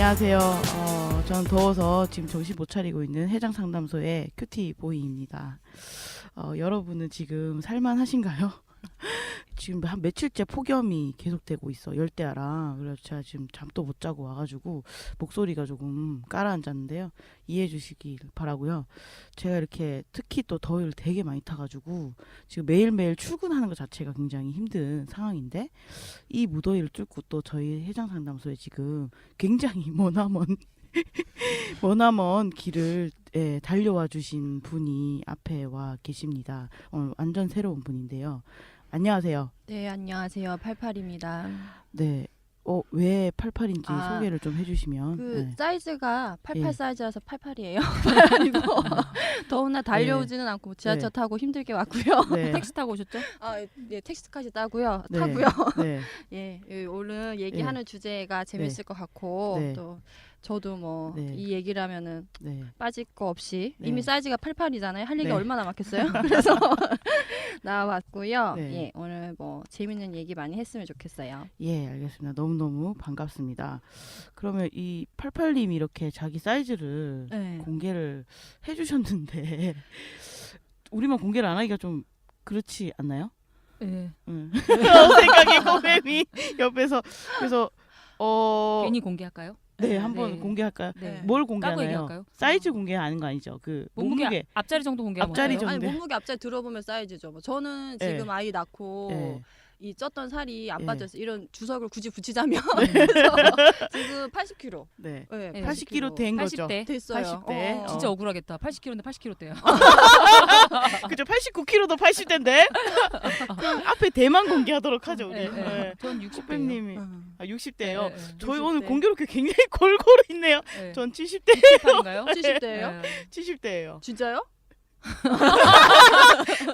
안녕하세요. 저는 더워서 지금 정신 못 차리고 있는 해장상담소의 큐티 보이입니다. 여러분은 지금 살만하신가요? 지금 한 며칠째 폭염이 계속되고 있어. 열대야랑. 그래서 제가 지금 잠도 못 자고 와가지고 목소리가 조금 가라앉았는데요. 이해해 주시길 바라고요. 제가 이렇게 특히 또 더위를 되게 많이 타가지고 지금 매일매일 출근하는 것 자체가 굉장히 힘든 상황인데 이 무더위를 뚫고 또 저희 해장상담소에 지금 굉장히 머나먼 길을 달려와 주신 분이 앞에 와 계십니다. 완전 새로운 분인데요. 안녕하세요. 네, 안녕하세요. 88입니다. 네. 왜 88인지 소개를 좀 해주시면. 그 사이즈가 88 예. 사이즈라서 88이에요. 아니고 더구나 달려오지는 않고 지하철 타고 힘들게 왔고요. 네. 택시 타고 오셨죠? 네, 택시까지 타고요. 네. 타고요. 네. 예, 오늘 얘기하는 주제가 재밌을 것 같고 네. 또 저도 뭐 네. 이 얘기를 하면은 네. 빠질 거 없이 네. 이미 사이즈가 88이잖아요. 할 얘기가 네. 얼마나 많겠어요? 그래서 나왔고요. 네. 예, 오늘 뭐 재밌는 얘기 많이 했으면 좋겠어요. 예, 알겠습니다. 너무너무 반갑습니다. 그러면 이 88님이 이렇게 자기 사이즈를 네. 공개를 해주셨는데 우리만 공개를 안 하기가 좀 그렇지 않나요? 네. 응. 생각이 꼬매미 옆에서 그래서 괜히 공개할까요? 네, 네, 한번 네. 공개할까요? 네. 뭘 까고 공개하나요? 얘기할까요? 사이즈 공개하는 거 아니죠? 그 몸무게. 앞자리 정도 공개하면 앞자리 어떨까요? 정도. 아니 몸무게 앞자리 들어보면 사이즈죠. 뭐 저는 네. 지금 아이 낳고 네. 이 쪘던 살이 안 네. 빠졌어. 이런 주석을 굳이 붙이자면 그래서 지금 80kg. 네. 네, 네. 80kg 된 거죠. 80대. 됐어요. 80대. 진짜 억울하겠다. 80kg인데 80kg대요. 그죠? 89kg도 80대인데. 그럼 앞에 대만 공개하도록 하죠, 우리. 네. 전 60대예요. 코빼님이 음. 60대예요. 네. 저희 60대. 오늘 공교롭게 굉장히 골고루 있네요. 네. 전 70대, 68인가요? 70대예요? 70대예요. 진짜요?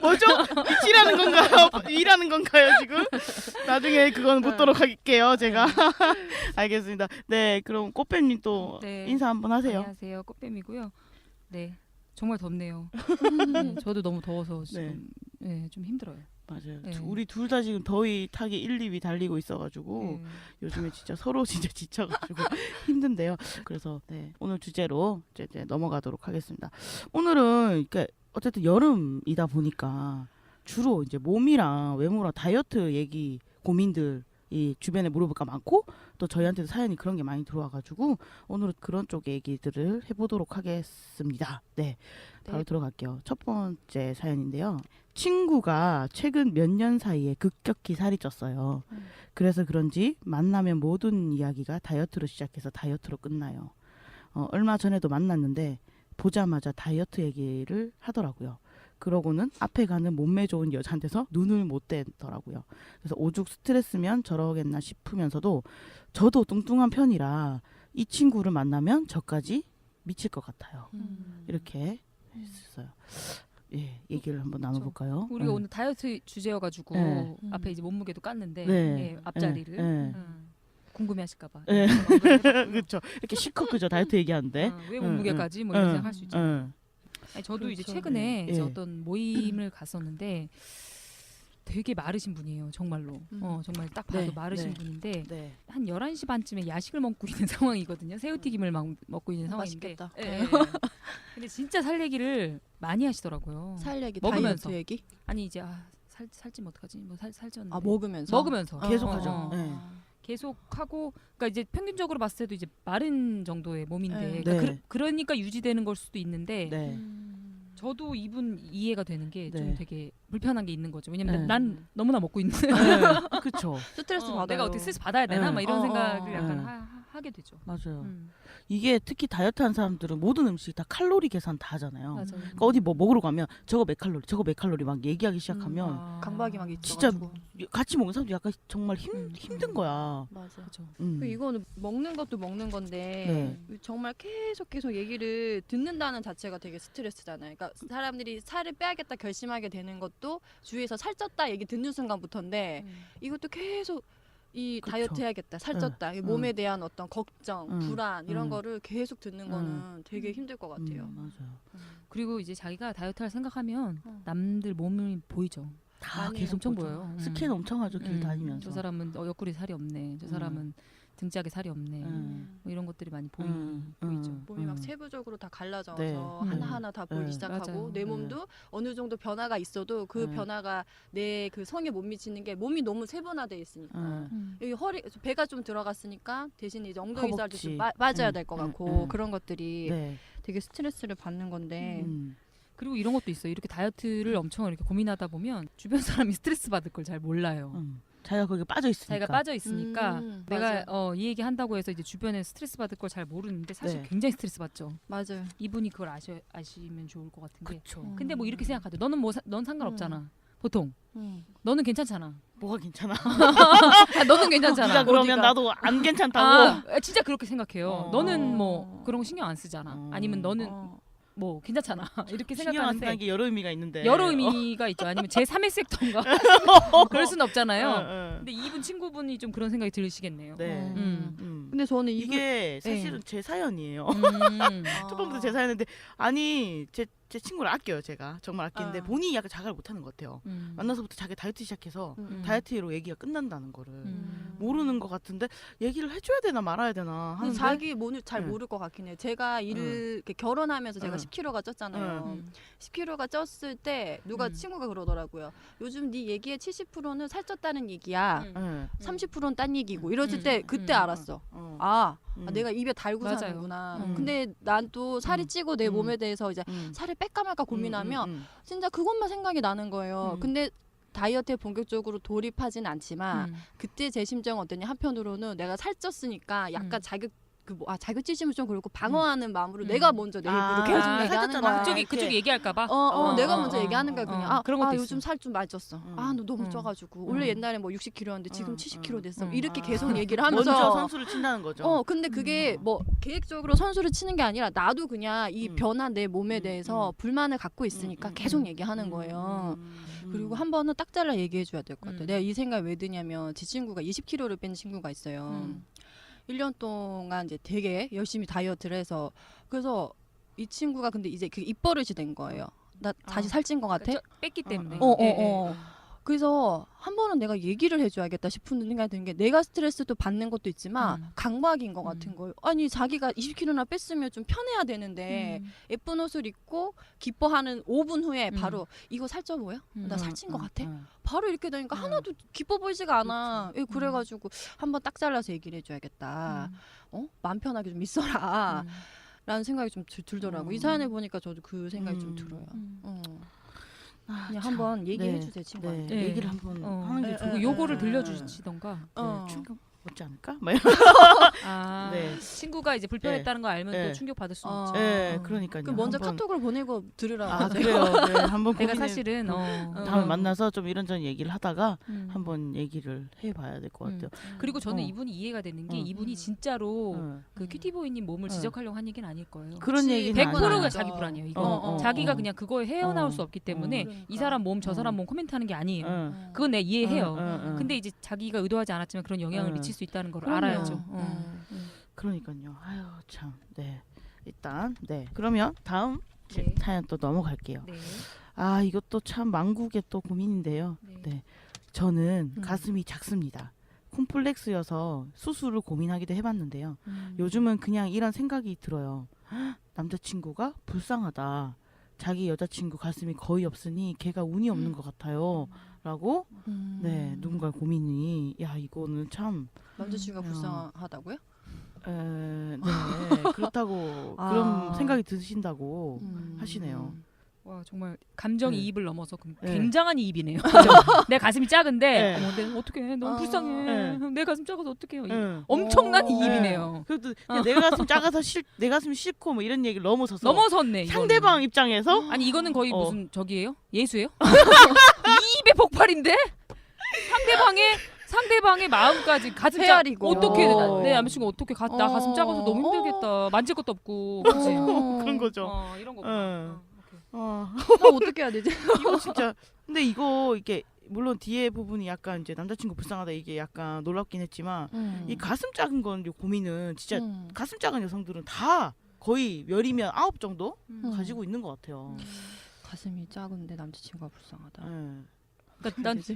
뭐죠? 미치라는 건가요? 일하는 건가요 지금? 나중에 그건 묻도록 할게요 제가. 알겠습니다. 네, 그럼 꽃뱀님 또 네. 인사 한번 하세요. 안녕하세요. 꽃뱀이고요. 네. 정말 덥네요. 네, 저도 너무 더워서 지금 좀 힘들어요. 맞아요. 네. 우리 둘 다 지금 더위 타기 1, 2위 달리고 있어가지고 네. 요즘에 진짜 서로 진짜 지쳐가지고 힘든데요. 그래서 오늘 주제로 이제 넘어가도록 하겠습니다. 오늘은 그러니까 어쨌든 여름이다 보니까 주로 이제 몸이랑 외모랑 다이어트 얘기 고민들 이 주변에 물어볼까 많고 또 저희한테도 사연이 그런 게 많이 들어와가지고 오늘은 그런 쪽 얘기들을 해보도록 하겠습니다. 네, 바로 네. 들어갈게요. 첫 번째 사연인데요. 친구가 최근 몇 년 사이에 급격히 살이 쪘어요. 그래서 그런지 만나면 모든 이야기가 다이어트로 시작해서 다이어트로 끝나요. 얼마 전에도 만났는데 보자마자 다이어트 얘기를 하더라고요. 그러고는 앞에 가는 몸매 좋은 여자한테서 눈을 못 떼더라고요. 그래서 오죽 스트레스면 저러겠나 싶으면서도 저도 뚱뚱한 편이라 이 친구를 만나면 저까지 미칠 것 같아요. 이렇게 했어요. 예, 얘기를 한번 나눠볼까요? 우리가 오늘 다이어트 주제여가지고 네. 앞에 이제 몸무게도 깠는데 네. 앞자리를 네. 궁금해하실까봐. 네. 그렇죠. 이렇게 실컷 그죠 다이어트 얘기하는데. 왜 몸무게까지 뭐 이런 생각할 수 있죠. 아니, 저도 이제 그렇죠. 최근에 이제 예. 어떤 모임을 갔었는데 되게 마르신 분이에요. 정말로. 정말 딱 봐도 네, 마르신 네. 분인데 네. 한 11시 반쯤에 야식을 먹고 있는 상황이거든요. 새우튀김을 막 먹고 있는 상황인데. 맛있겠다. 예. 근데 진짜 살 얘기를 많이 하시더라고요. 살 얘기, 먹으면서. 다이어트 얘기? 아니 이제 살찌면 어떡하지? 뭐 살쪘는데. 먹으면서. 먹으면서. 계속하죠. 어. 네. 계속 하고 그러니까 이제 평균적으로 봤을 때도 이제 마른 정도의 몸인데 네. 그러니까 네. 그러니까 유지되는 걸 수도 있는데 네. 저도 이분 이해가 되는 게 좀 네. 되게 불편한 게 있는 거죠. 왜냐면 네. 난 너무나 먹고 있는데 그렇죠. 스트레스 받아요. 내가 어떻게 스트레스 받아야 되나? 네. 막 이런 생각을 어. 약간 네. 하게 되죠. 맞아요. 음. 이게 특히 다이어트 하는 사람들은 모든 음식 다 칼로리 계산 다 하잖아요. 맞아요. 그러니까 어디 뭐 먹으러 가면 저거 몇 칼로리, 저거 몇 칼로리 막 얘기하기 시작하면 아. 강박이 막 진짜 있어가지고. 같이 먹는 사람도 약간 정말 힘든 거야. 맞아. 그렇죠. 그 이거는 먹는 것도 먹는 건데 정말 계속 얘기를 듣는다는 자체가 되게 스트레스잖아요. 그러니까 사람들이 살을 빼야겠다 결심하게 되는 것도 주위에서 살쪘다 얘기 듣는 순간부터인데 이것도 계속 이 그쵸. 다이어트 해야겠다, 살쪘다, 이 몸에 대한 어떤 걱정, 불안 이런 거를 계속 듣는 거는 되게 힘들 것 같아요. 맞아요. 그리고 이제 자기가 다이어트를 생각하면 남들 몸이 보이죠. 다 많이 계속 엄청 보죠. 보여요. 스캔 엄청 하죠 길 다니면서. 저 사람은 옆구리 살이 없네. 저 사람은 등짝에 살이 없네. 뭐 이런 것들이 많이 보이죠. 몸이 막 세부적으로 다 갈라져서 네. 하나하나 다 보이기 시작하고 맞아요. 내 몸도 어느 정도 변화가 있어도 그 변화가 내 그 성에 못 미치는 게 몸이 너무 세분화돼 있으니까 여기 허리 배가 좀 들어갔으니까 대신 이제 엉덩이 살도 좀 빠져야 될 것 같고 그런 것들이 네. 되게 스트레스를 받는 건데 그리고 이런 것도 있어요. 이렇게 다이어트를 엄청 이렇게 고민하다 보면 주변 사람이 스트레스 받을 걸 잘 몰라요. 자기가 거기에 빠져 있으니까. 자기가 빠져 있으니까 내가 맞아. 이 얘기 한다고 해서 이제 주변에 스트레스 받을 걸 잘 모르는데 사실 네. 굉장히 스트레스 받죠. 맞아요. 이분이 그걸 아시면 좋을 것 같은데. 그쵸. 근데 뭐 이렇게 생각하죠. 너는 넌 상관없잖아. 보통 음. 너는 괜찮잖아. 뭐가 괜찮아? 너는 괜찮잖아. 네가 그러면 어디가? 나도 안 괜찮다고. 진짜 그렇게 생각해요. 어. 너는 뭐 그런 거 신경 안 쓰잖아. 아니면 너는 어. 뭐 괜찮잖아. 이렇게 신경 안 생각하는데 쓰는 게 여러 의미가 있는데. 여러 의미가 있죠. 아니면 제 3의 섹터인가? 그럴 순 없잖아요. 근데 이분 친구분이 좀 그런 생각이 들으시겠네요. 네. 근데 저는 이게 사실은 제 사연이에요. 첫 번부터 제 사연인데 아니 제 친구를 아껴요. 제가 정말 아끼는데 본인이 약간 자각을 못하는 것 같아요. 만나서부터 자기 다이어트 시작해서 다이어트로 얘기가 끝난다는 거를 모르는 것 같은데 얘기를 해줘야 되나 말아야 되나 하는데 자기 몸을 잘 모를 것 같긴 해요. 제가 이렇게 결혼하면서 제가 10kg가 쪘잖아요. 10kg가 쪘을 때 누가 친구가 그러더라고요. 요즘 네 얘기의 70%는 살쪘다는 얘기야. 30%는 딴 얘기고 이랬을 때 그때 알았어. 내가 입에 달고 맞아요. 사는구나. 근데 난 또 살이 찌고 내 몸에 대해서 이제 살을 뺄까 말까 고민하면 진짜 그것만 생각이 나는 거예요. 근데 다이어트에 본격적으로 돌입하진 않지만 그때 제 심정은 어땠냐 한편으로는 내가 살쪘으니까 약간 자격지심을 좀 그렇고 방어하는 마음으로 내가 먼저 내 입으로 계속 얘기하는 살쪘잖아. 거야. 그쪽이 얘기할까봐. 내가 먼저 얘기하는 거야 그냥. 그런 것도 요즘 살 좀 많이 쪘어. 너 너무 쪄가지고 원래 옛날에 뭐 60kg였는데 지금 70kg 됐어. 이렇게 계속 얘기를 하면서 먼저 선수를 친다는 거죠. 근데 그게 뭐 계획적으로 선수를 치는 게 아니라 나도 그냥 이 변한 내 몸에 대해서 불만을 갖고 있으니까 계속 얘기하는 거예요. 그리고 한 번은 딱 잘라 얘기해 줘야 될 것 같아요. 내가 이 생각이 왜 드냐면 제 친구가 20kg를 뺀 친구가 있어요. 1년 동안 이제 되게 열심히 다이어트를 해서 그래서 이 친구가 근데 이제 그 입버릇이 된 거예요. 나 다시 살찐 것 같아? 뺐기 때문에. 그래서 한 번은 내가 얘기를 해줘야겠다 싶은 생각이 드는 게 내가 스트레스도 받는 것도 있지만 강박인 것 같은 거예요. 아니 자기가 20kg나 뺐으면 좀 편해야 되는데 예쁜 옷을 입고 기뻐하는 5분 후에 바로 이거 살쪄 보여? 나 살찐 것 같아? 바로 이렇게 되니까 하나도 기뻐 보이지가 않아. 그래가지고 한번 딱 잘라서 얘기를 해줘야겠다. 마음 편하게 좀 있어라. 라는 생각이 좀 들더라고. 이 사연을 보니까 저도 그 생각이 좀 들어요. 그냥 한번 얘기해 주세요 친구한테. 네. 얘기를 한번 하는 게 좋고 요거를 들려주시던가. 충격 받지 않을까? 네. 친구가 이제 불편했다는 걸 알면 또 충격 받을 수 있죠. 네, 그러니까요. 그럼 먼저 카톡을 보내고 들으라고. 그래요. 네, 한번 내가 사실은 다음에 만나서 좀 이런저런 얘기를 하다가 한번 얘기를 해봐야 될 것 같아요. 그리고 저는 이분이 이해가 되는 게 이분이 진짜로 그 큐티보이님 몸을 지적하려고 한 얘기는 아닐 거예요. 그런 얘기는 100%가 자기 불안이에요. 이거 자기가 그냥 그거에 헤어나올 수 없기 때문에 그러니까. 이 사람 몸 저 사람 몸 코멘트하는 게 아니에요. 그건 내가 이해해요. 근데 이제 자기가 의도하지 않았지만 그런 영향을 미칠 수 있다는 걸 알아야죠. 그러니까요. 아유 참. 네. 일단 그러면 다음 사연 또 넘어갈게요. 네. 이것도 참 만국의 또 고민인데요. 네. 저는 가슴이 작습니다. 콤플렉스여서 수술을 고민하기도 해봤는데요. 요즘은 그냥 이런 생각이 들어요. 남자친구가 불쌍하다. 자기 여자친구 가슴이 거의 없으니 걔가 운이 없는 것 같아요. 라고 누군가의 고민이 이거는 참 남자친구가 불쌍하다고요? 네 그렇다고 그런 생각이 드신다고 하시네요. 와 정말 감정 네. 이입을 넘어서 네. 굉장한 이입이네요. 내 가슴이 작은데 네. 내가 어떡해 너무 불쌍해. 네. 내 가슴 작아서 어떡해요. 엄청난 이입이네요. 그래도 그냥 내 가슴 작아서 내 가슴이 싫고 뭐 이런 얘기를 넘어서서 넘어섰네. 이거는. 상대방 입장에서 아니 이거는 거의 무슨 저기예요? 예수예요? 이입의 폭발인데 상대방의 마음까지 가슴 헤아리고. 어떻게 내 남자친구 어떻게 나 가슴 작아서 너무 힘들겠다. 만질 것도 없고 그렇지. 그런 거죠. 이런 거. 나 어떻게 해야 되지? 이거 진짜 근데 이게 물론 뒤에 부분이 약간 이제 남자친구 불쌍하다 이게 약간 놀랍긴 했지만 이 가슴 작은 건 고민은 진짜 가슴 작은 여성들은 다 거의 열이면 9 정도 가지고 있는 것 같아요. 가슴이 작은데 남자친구가 불쌍하다. 그러니까 난 되지?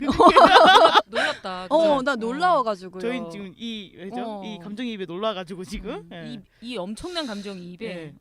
놀랐다. 나 놀라워가지고요. 저희 지금 이 왜죠? 이 감정이입에 놀라가지고 지금 예. 이 엄청난 감정이입에 예.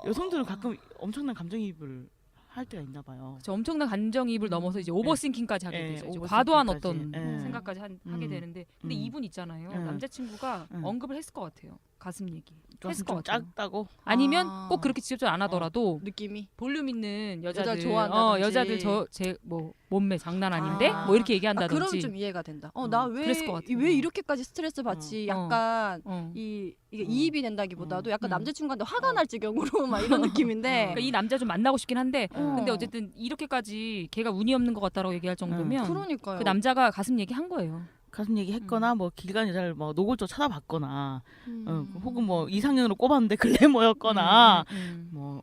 여성들은 가끔 엄청난 감정이입을 할 때가 있나 봐요. 저 엄청난 감정이입을 넘어서 이제 오버싱킹까지 하게 예, 되죠. 이제 오버싱킹까지. 과도한 어떤 예. 생각까지 하게 되는데 근데 이분 있잖아요. 남자친구가 언급을 했을 것 같아요. 가슴 얘기 했을 것 좀 같아요. 작다고? 아니면 꼭 그렇게 직접적으로 안 하더라도 느낌이 볼륨 있는 여자들 여자를 좋아한다든지. 여자들 제 뭐 몸매 장난 아닌데 아. 뭐 이렇게 아, 얘기한다든지 그러면 좀 이해가 된다. 나 왜 그랬을 것 같아요. 왜 이렇게까지 스트레스 받지? 약간 이게 이입이 된다기보다도 약간 남자친구한테 화가 날 지경으로 막 이런 느낌인데. 그러니까 이 남자 좀 만나고 싶긴 한데 근데 어. 어쨌든 이렇게까지 걔가 운이 없는 것 같다라고 얘기할 정도면 그러니까요. 그 남자가 가슴 얘기 한 거예요. 가슴 얘기했거나 뭐 길 가는 여자를 뭐 노골적으로 쳐다봤거나 음. 혹은 뭐 이상형으로 꼽았는데 글래머였거나 음. 뭐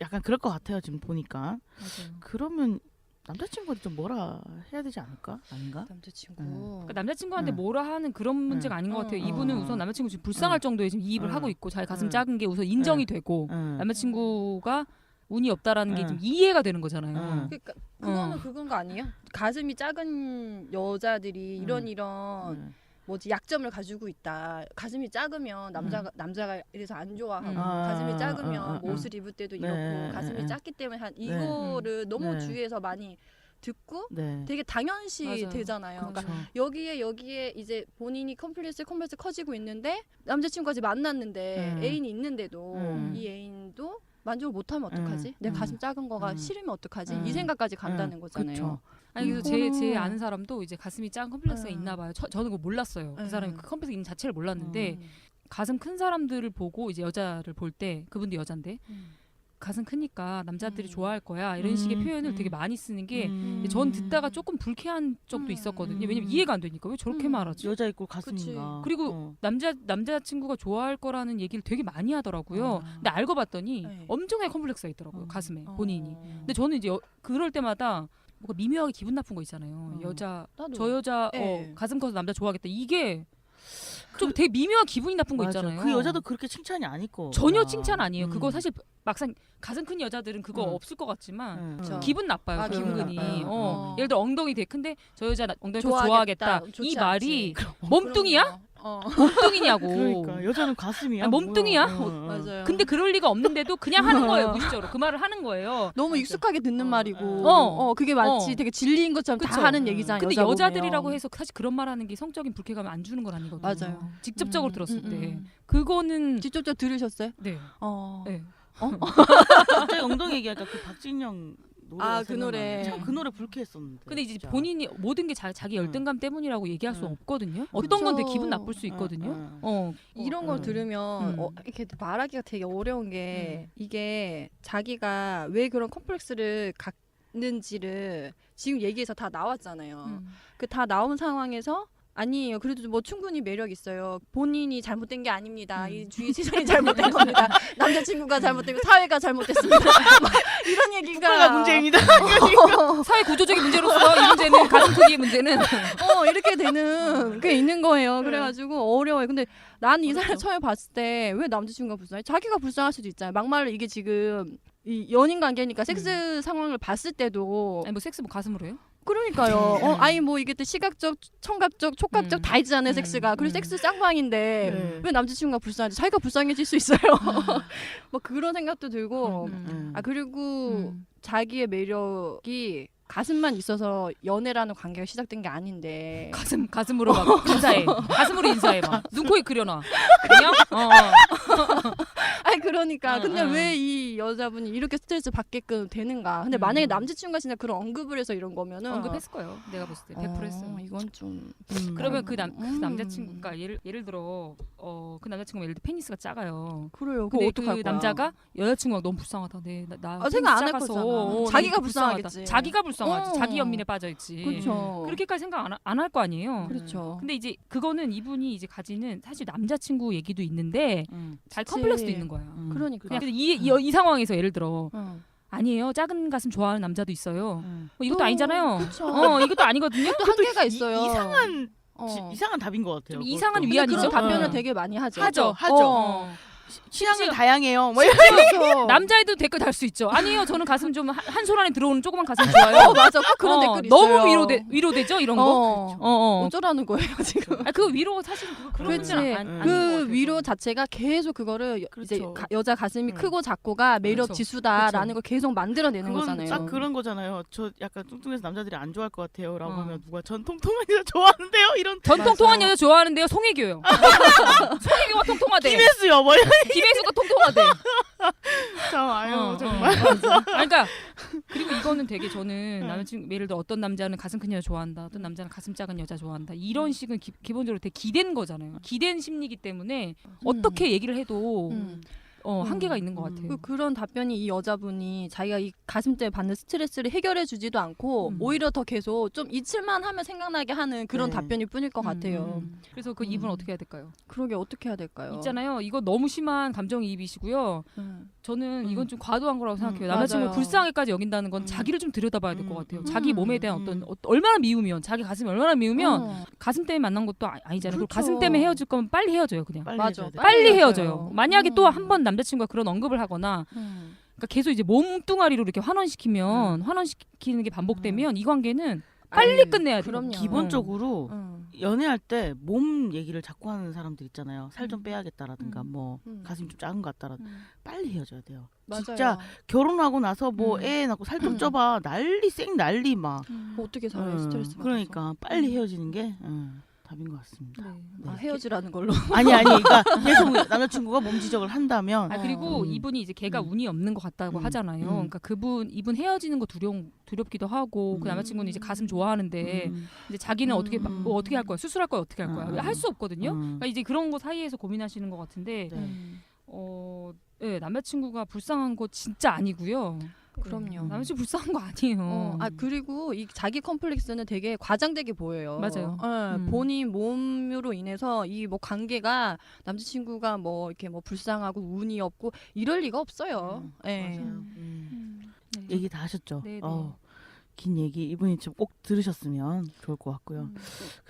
약간 그럴 것 같아요 지금 보니까. 맞아요. 그러면 남자친구한테 좀 뭐라 해야 되지 않을까? 아닌가? 남자친구. 그러니까 남자친구한테 뭐라 하는 그런 문제가 아닌 것 같아요. 어. 이분은 우선 남자친구 지금 불쌍할 정도의 지금 이입을 하고 있고 자기 가슴 작은 게 우선 인정이 되고 남자친구가 운이 없다라는 게 좀 이해가 되는 거잖아요. 그러니까 그거는 그건 거 아니에요? 가슴이 작은 여자들이 이런 뭐지 약점을 가지고 있다. 가슴이 작으면 남자가 이래서 안 좋아하고 가슴이 작으면 뭐 옷을 입을 때도 이렇고 가슴이 작기 때문에 이거를 너무 주위에서 많이 듣고 되게 당연시 맞아요. 되잖아요. 그렇죠. 그러니까 여기에 이제 본인이 컴플렉스 커지고 있는데 남자친구까지 만났는데 애인이 있는데도 이 애인도 만족을 못하면 어떡하지? 내 가슴 작은 거가 싫으면 어떡하지? 이 생각까지 간다는 거잖아요. 그쵸. 아니 그래서 제 아는 사람도 이제 가슴이 작은 컴플렉스가 있나 봐요. 저는 그거 몰랐어요. 그 사람이 그 컴플렉스 있는 자체를 몰랐는데 가슴 큰 사람들을 보고 이제 여자를 볼 때 그분도 여잔데 가슴 크니까 남자들이 좋아할 거야 이런 식의 표현을 되게 많이 쓰는 게 전 듣다가 조금 불쾌한 적도 있었거든요. 왜냐면 이해가 안 되니까 왜 저렇게 말하지? 여자 있고 가슴인가. 그리고 남자친구가 좋아할 거라는 얘기를 되게 많이 하더라고요. 근데 알고 봤더니 엄청나게 컴플렉스가 있더라고요. 가슴에 본인이. 근데 저는 이제 그럴 때마다 뭔가 미묘하게 기분 나쁜 거 있잖아요. 저 여자 가슴 커서 남자 좋아하겠다. 이게 좀 되게 미묘한 기분이 나쁜 거 있잖아요. 그 여자도 그렇게 칭찬이 아닐 거. 전혀 칭찬 아니에요. 그거 사실 막상 가슴 큰 여자들은 그거 없을 것 같지만 기분 나빠요. 그 기분 은근히. 나빠요. 예를 들어 엉덩이 되게 큰데 저 여자 엉덩이 커서 좋아하겠다. 좋아하겠다. 이 말이 몸뚱이야? 몸뚱이냐고. 그러니까 여자는 가슴이야. 몸뚱이야? 맞아요. 근데 그럴 리가 없는데도 그냥 하는 거예요. 무시적으로 그 말을 하는 거예요. 너무 익숙하게 듣는 말이고 그게 마치 되게 진리인 것처럼 그쵸. 다 하는 얘기잖아요. 근데 여자 여자들이라고 보면. 해서 사실 그런 말하는 게 성적인 불쾌감을 안 주는 건 아니거든요. 맞아요. 직접적으로 들었을 때 그거는 직접적으로 들으셨어요? 네. 네. 갑자기 엉덩이 얘기하니까 그 박진영 노래 그 노래. 참 그 노래 불쾌했었는데. 근데 이제 진짜. 본인이 모든 게 자기 열등감 때문이라고 얘기할 수 없거든요. 어떤 건 되게 기분 나쁠 수 있거든요. 이런 걸 들으면 이렇게 말하기가 되게 어려운 게 이게 자기가 왜 그런 컴플렉스를 갖는지를 지금 얘기해서 다 나왔잖아요. 그 다 나온 상황에서 아니에요. 그래도 뭐 충분히 매력 있어요. 본인이 잘못된 게 아닙니다. 이 주위 세상이 잘못된 겁니다. 남자친구가 잘못된 거 사회가 잘못됐습니다. 막 이런 얘기가 국가가 문제입니다. 사회 구조적인 문제로서 이 문제는 가슴 크기의 문제는 이렇게 되는 게 있는 거예요. 그래가지고 어려워요. 근데 난 이 사람 처음에 봤을 때 왜 남자친구가 불쌍해? 자기가 불쌍할 수도 있잖아요. 막말로 이게 지금 이 연인 관계니까 섹스 상황을 봤을 때도 아니 뭐 섹스 뭐 가슴으로 해요? 그러니까요. 아니 뭐 이게 또 시각적, 청각적, 촉각적 다 있잖아요. 섹스가. 그리고 섹스 쌍방인데 왜 남자친구가 불쌍하지? 자기가 불쌍해질 수 있어요. 뭐 그런 생각도 들고 그리고 자기의 매력이 가슴만 있어서 연애라는 관계가 시작된 게 아닌데 가슴으로 막 인사해. 가슴으로 인사해 막. 눈, 코, 입 그려놔. 그냥 아니 그러니까 근데 왜 이 여자분이 이렇게 스트레스 받게끔 되는가? 근데 만약에 남자친구가 진짜 그런 언급을 해서 이런 거면은 언급했을 거예요. 내가 봤을 때 100% 했어요. 이건 좀 그러면 그 남자친구가 예를 들어 그 남자친구가 예를 들어 페니스가 작아요. 그래요. 근데 그거 어떡할 그 거야? 남자가 여자친구가 너무 불쌍하다. 나 생각 안 할 작아서 거잖아. 나 자기가 이렇게 불쌍하겠지. 자기가 불쌍하지. 자기 연민에 빠져 있지. 그렇죠. 그렇게까지 생각 안 할 거 아니에요. 그렇죠. 근데 이제 그거는 이분이 이제 가지는 사실 남자친구 얘기도 있는데 자기 그치. 컴플렉스도 있는 거야. 그러니까. 근데 이 상황에서 예를 들어 아니에요. 작은 가슴 좋아하는 남자도 있어요. 뭐 이것도 아니잖아요. 그쵸. 이것도 아니거든요. 또 한계가 있어요. 이상한 답인 것 같아요. 좀 이상한 그것도. 위안이죠. 그런 답변을 되게 많이 하죠. 하죠. 하죠. 취향은 심지어- 다양해요. 뭐 그렇죠. 남자애도 댓글 달 수 있죠. 아니에요, 저는 가슴 좀 한 손 안에 들어오는 조그만 가슴 좋아요. 맞아. 꼭 그런 댓글 있어요. 너무 위로되죠 이런 거. 어쩌라는 거예요 지금. 아, 그거 위로 사실 그런 그렇지. 거는 아닌 것 그 같아서. 위로 자체가 계속 그거를 이제 그렇죠. 여자 가슴이 응. 크고 작고가 매력 그렇죠. 지수다라는 걸 계속 만들어내는 그건 거잖아요. 딱 그런 거잖아요. 저 약간 뚱뚱해서 남자들이 안 좋아할 것 같아요라고 어. 하면 누가 전 통통한 여자 좋아하는데요? 이런 전 통통한 맞아요. 여자 좋아하는데요. 송혜교요. 송혜교가 통통하대. 김혜수요. 뭐 이런 김혜수가 통통하대. 참 아유 어, 정말. 그러니까 그리고 이거는 되게 저는 남자친구 예를 들어 어떤 남자는 가슴 큰 여자 좋아한다, 어떤 남자는 가슴 작은 여자 좋아한다 이런 식은 기본적으로 되게 기댄 거잖아요. 기댄 심리이기 때문에 어떻게 얘기를 해도 한계가 있는 것 같아요. 그런 답변이 이 여자분이 자기가 이 가슴 때문에 받는 스트레스를 해결해 주지도 않고 오히려 더 계속 좀 잊을만 하면 생각나게 하는 그런 네. 답변일 뿐일 것 같아요. 그래서 그 이분 어떻게 해야 될까요? 그러게 어떻게 해야 될까요? 있잖아요. 이거 너무 심한 감정이입이시고요. 저는 이건 좀 과도한 거라고 생각해요. 남자친구를 맞아요. 불쌍하게까지 여긴다는 건 자기를 좀 들여다봐야 될 것 같아요. 자기 몸에 대한 음. 얼마나 미우면, 자기 가슴이 얼마나 미우면 가슴 때문에 만난 것도 아니잖아요. 그리고 그렇죠. 가슴 때문에 헤어질 거면 빨리 헤어져요, 그냥. 맞아. 해줘야 돼. 빨리 헤어져요. 헤어져요. 만약에 또 한 번 남자친구가 그런 언급을 하거나 그러니까 계속 이제 몸뚱아리로 이렇게 환원시키면 환원시키는 게 반복되면 이 관계는 빨리 끝내야 돼요. 그럼요. 기본적으로 응. 연애할 때 몸 얘기를 자꾸 하는 사람들 있잖아요. 살 좀 음. 빼야겠다라든가 뭐 가슴이 좀 작은 것 같다라든가 빨리 헤어져야 돼요. 맞아요. 진짜 결혼하고 나서 뭐 애 낳고 살 좀 쪄봐 난리 난리 막. 뭐 어떻게 살아요 스트레스 받아서. 그러니까 빨리 헤어지는 게 답인 것 같습니다. 아, 헤어지라는 걸로. 아니 그러니까 계속 남자친구가 몸 지적을 한다면 아 그리고 음. 이분이 이제 걔가 운이 없는 것 같다고 하잖아요. 음. 그러니까 이분 헤어지는 거 두렵기도 하고 그 남자친구는 이제 가슴 좋아하는데 이제 자기는 뭐 어떻게 할 거야? 수술할 거야? 어떻게 할 거야? 할 수 없거든요. 그러니까 이제 그런 거 사이에서 고민하시는 것 같은데 네, 남자친구가 불쌍한 거 진짜 아니고요. 그럼요. 남자친구 불쌍한 거 아니에요. 그리고 이 자기 컴플렉스는 되게 과장되게 보여요. 맞아요. 본인 몸으로 인해서 이 뭐 관계가 남자친구가 뭐 이렇게 뭐 불쌍하고 운이 없고 이럴 리가 없어요. 예. 맞아요. 네. 얘기 다 하셨죠. 네, 네. 긴 얘기 이분이 좀 꼭 들으셨으면 좋을 것 같고요.